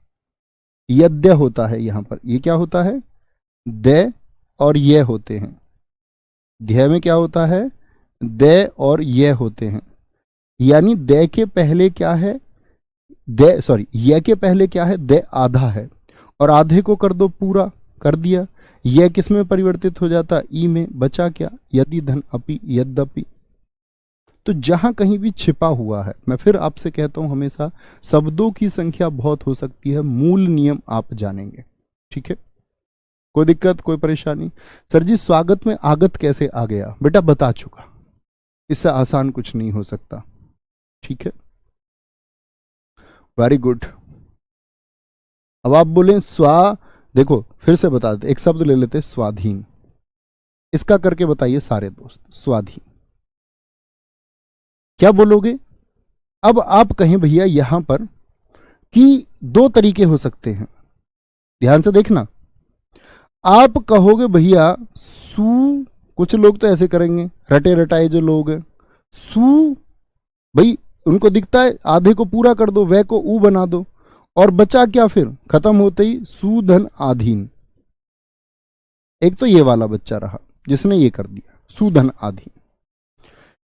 यद्य होता है यहां पर। ये क्या होता है, दय और ये होते हैं, ध्याय में क्या होता है, दय और ये होते हैं। यानी दय के पहले क्या है, दय सॉरी ये के पहले क्या है, दय आधा है, और आधे को कर दो पूरा, कर दिया, यह किस में परिवर्तित हो जाता, ई में, बचा क्या, यदि धन अपि, यद्यपि। तो जहां कहीं भी छिपा हुआ है, मैं फिर आपसे कहता हूं हमेशा, शब्दों की संख्या बहुत हो सकती है, मूल नियम आप जानेंगे, ठीक है। कोई दिक्कत, कोई परेशानी। सर जी स्वागत में आगत कैसे आ गया, बेटा बता चुका, इससे आसान कुछ नहीं हो सकता, ठीक है, वेरी गुड। अब आप बोलें स्वा, देखो फिर से बता देते, एक शब्द ले लेते, स्वाधीन। इसका करके बताइए सारे दोस्त, स्वाधीन क्या बोलोगे। अब आप कहें भैया यहां पर कि दो तरीके हो सकते हैं, ध्यान से देखना। आप कहोगे भैया सू, कुछ लोग तो ऐसे करेंगे, रटे रटाए जो लोग हैं, सू, भाई उनको दिखता है आधे को पूरा कर दो, वह को ऊ बना दो, और बचा क्या फिर खत्म होते ही सुधन आधीन। एक तो ये वाला बच्चा रहा जिसने ये कर दिया, सुधन आधीन।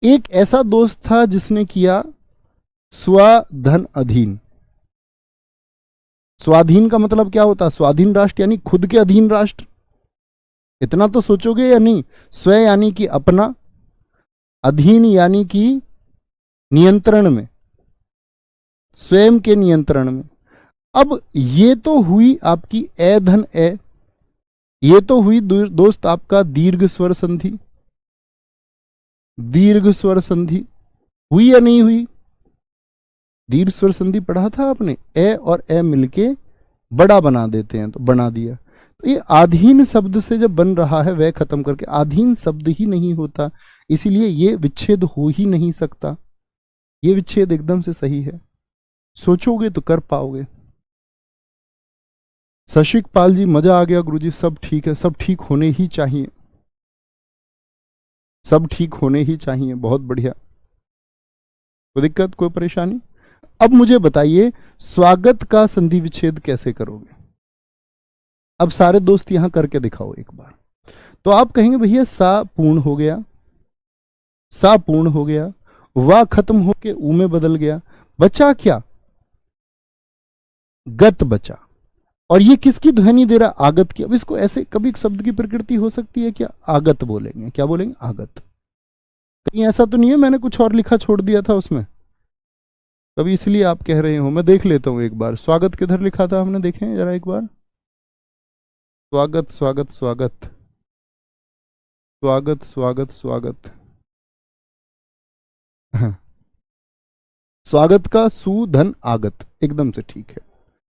एक ऐसा दोस्त था जिसने किया स्वधन अधीन। स्वाधीन का मतलब क्या होता है, स्वाधीन राष्ट्र यानी खुद के अधीन राष्ट्र। इतना तो सोचोगे या नहीं, स्व यानी कि अपना, अधीन यानी कि नियंत्रण में, स्वयं के नियंत्रण में। अब ये तो हुई आपकी ए धन ए, ये तो हुई दोस्त आपका दीर्घ स्वर संधि, दीर्घ स्वर संधि हुई या नहीं हुई, दीर्घ स्वर संधि पढ़ा था आपने, ए और ए मिलके बड़ा बना देते हैं, तो बना दिया। तो ये आधीन शब्द से जब बन रहा है वह खत्म करके, आधीन शब्द ही नहीं होता, इसीलिए ये विच्छेद हो ही नहीं सकता। ये विच्छेद एकदम से सही है, सोचोगे तो कर पाओगे। शशिक पाल जी मजा आ गया गुरुजी, सब ठीक है, सब ठीक होने ही चाहिए, सब ठीक होने ही चाहिए, बहुत बढ़िया, कोई दिक्कत, कोई परेशानी। अब मुझे बताइए स्वागत का संधि विच्छेद कैसे करोगे। अब सारे दोस्त यहां करके दिखाओ एक बार। तो आप कहेंगे भैया सा पूर्ण हो गया, सा पूर्ण हो गया, वा खत्म होके ऊ में बदल गया, बचा क्या, गत बचा। और ये किसकी ध्वनि दे रहा, आगत की। अब इसको ऐसे, कभी एक शब्द की प्रकृति हो सकती है क्या, आगत बोलेंगे, क्या बोलेंगे, आगत। कहीं ऐसा तो नहीं है मैंने कुछ और लिखा छोड़ दिया था उसमें, कभी इसलिए आप कह रहे हो। मैं देख लेता हूं एक बार, स्वागत किधर लिखा था हमने, देखें जरा एक बार, स्वागत स्वागत स्वागत स्वागत स्वागत स्वागत, हाँ। स्वागत का सुधन आगत, एकदम से ठीक है।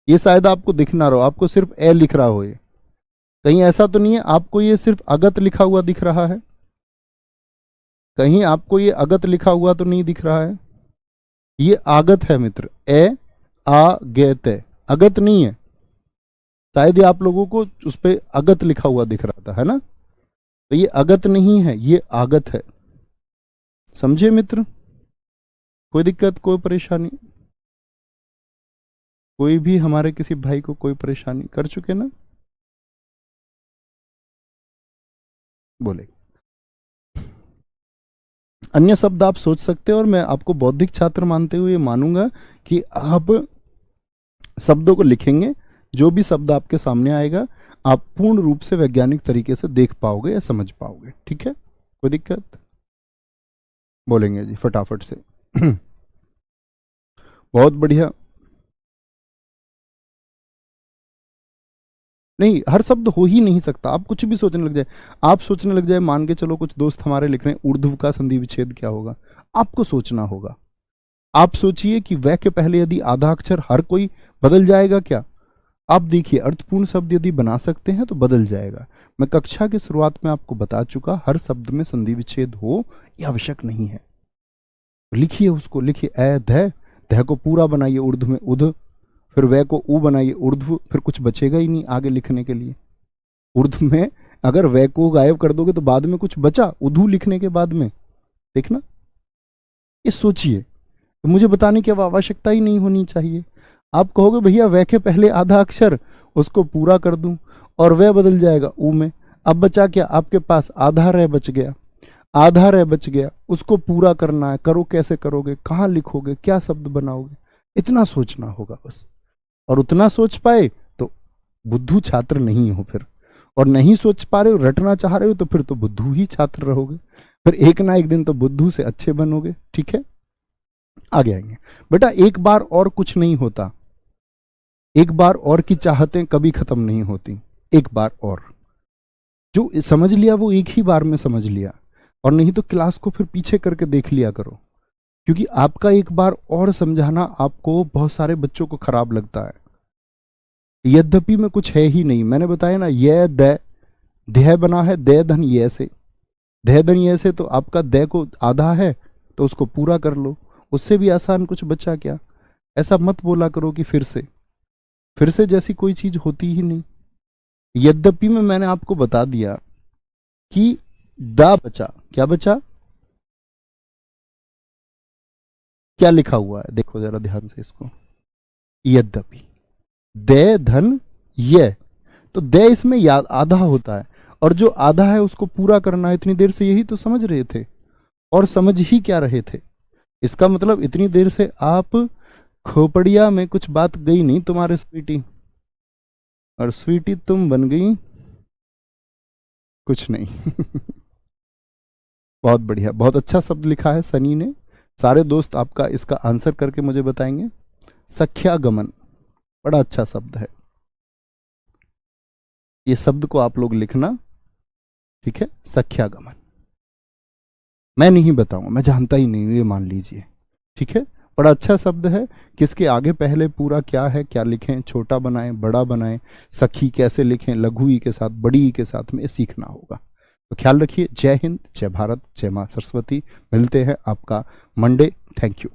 ये शायद आपको दिख ना रहा हो, आपको सिर्फ ए लिख रहा हो, ये कहीं ऐसा तो नहीं है आपको ये सिर्फ अगत लिखा हुआ दिख रहा है, कहीं आपको ये अगत लिखा हुआ तो नहीं दिख रहा है। ये आगत है मित्र, ए आ गे ते, अगत नहीं है। शायद ये आप लोगों को उस पे अगत लिखा हुआ दिख रहा था, है ना? तो ये अगत नहीं है, ये आगत है। समझे मित्र? कोई दिक्कत, कोई परेशानी? कोई भी हमारे किसी भाई को कोई परेशानी कर चुके ना? बोले। अन्य शब्द आप सोच सकते हो, और मैं आपको बौद्धिक छात्र मानते हुए मानूंगा कि आप शब्दों को लिखेंगे, जो भी शब्द आपके सामने आएगा आप पूर्ण रूप से वैज्ञानिक तरीके से देख पाओगे या समझ पाओगे। ठीक है, कोई दिक्कत? बोलेंगे जी फटाफट से। बहुत बढ़िया। नहीं, हर शब्द हो ही नहीं सकता, आप कुछ भी सोचने लग जाए। आप सोचने लग जाए, मान के चलो कुछ दोस्त हमारे लिख रहे हैं ऊर्ध्व का संधि विच्छेद क्या होगा, आपको सोचना होगा। आप सोचिए कि वह के पहले यदि आधा अक्षर हर कोई बदल जाएगा क्या? आप देखिए, अर्थपूर्ण शब्द यदि बना सकते हैं तो बदल जाएगा। मैं कक्षा की शुरुआत में आपको बता चुका, हर शब्द में संधि विच्छेद हो यह आवश्यक नहीं है। लिखिए उसको, लिखिए ए ध, ध को पूरा बनाइए उर्ध्व में उध, फिर वह को ऊ बनाइए ऊर्ध्व, फिर कुछ बचेगा ही नहीं आगे लिखने के लिए। उर्ध्व में अगर वह को गायब कर दोगे तो बाद में कुछ बचा उधू लिखने के बाद में, देखना। ये सोचिए, तो मुझे बताने की अब आवश्यकता ही नहीं होनी चाहिए। आप कहोगे भैया वह के पहले आधा अक्षर उसको पूरा कर दूं और वह बदल जाएगा ऊ में, अब बचा क्या आपके पास? आधा रह बच गया, आधा रह बच गया, उसको पूरा करना है। करो, कैसे करोगे, कहाँ लिखोगे, क्या शब्द बनाओगे? इतना सोचना होगा बस। और उतना सोच पाए तो बुद्धू छात्र नहीं हो फिर, और नहीं सोच पा रहे हो, रटना चाह रहे हो, तो फिर तो बुद्धू ही छात्र रहोगे। फिर एक ना एक दिन तो बुद्धू से अच्छे बनोगे। ठीक है, आगे आएंगे। बेटा एक बार और कुछ नहीं होता, एक बार और की चाहतें कभी खत्म नहीं होती। एक बार और जो समझ लिया वो एक ही बार में समझ लिया, और नहीं तो क्लास को फिर पीछे करके देख लिया करो, क्योंकि आपका एक बार और समझाना आपको बहुत सारे बच्चों को खराब लगता है। यद्यपि में कुछ है ही नहीं, मैंने बताया ना, यह द देह बना है दे धन ये से, दे धन ये से, तो आपका दे को आधा है तो उसको पूरा कर लो, उससे भी आसान कुछ बचा क्या? ऐसा मत बोला करो कि फिर से जैसी कोई चीज होती ही नहीं। यद्यपि में मैंने आपको बता दिया कि दा बचा, क्या बचा? क्या लिखा हुआ है देखो जरा ध्यान से इसको, यद्यपि दे धन ये, तो दे इसमें याद आधा होता है, और जो आधा है उसको पूरा करना है। इतनी देर से यही तो समझ रहे थे, और समझ ही क्या रहे थे? इसका मतलब इतनी देर से आप खोपड़िया में कुछ बात गई नहीं तुम्हारे स्वीटी, और स्वीटी तुम बन गई कुछ नहीं। बहुत बढ़िया, बहुत अच्छा शब्द लिखा है सनी ने। सारे दोस्त आपका इसका आंसर करके मुझे बताएंगे। सख्यागमन, बड़ा अच्छा शब्द है, ये शब्द को आप लोग लिखना। ठीक है, सख्यागमन मैं नहीं बताऊंगा, मैं जानता ही नहीं, ये मान लीजिए। ठीक है, बड़ा अच्छा शब्द है। किसके आगे पहले पूरा क्या है, क्या लिखें, छोटा बनाएं बड़ा बनाएं, सखी कैसे लिखें, लघु ई के साथ बड़ी ई के साथ में सीखना होगा। तो ख्याल रखिए। जय हिंद, जय भारत, जय मां सरस्वती। मिलते हैं आपका मंडे। Thank you.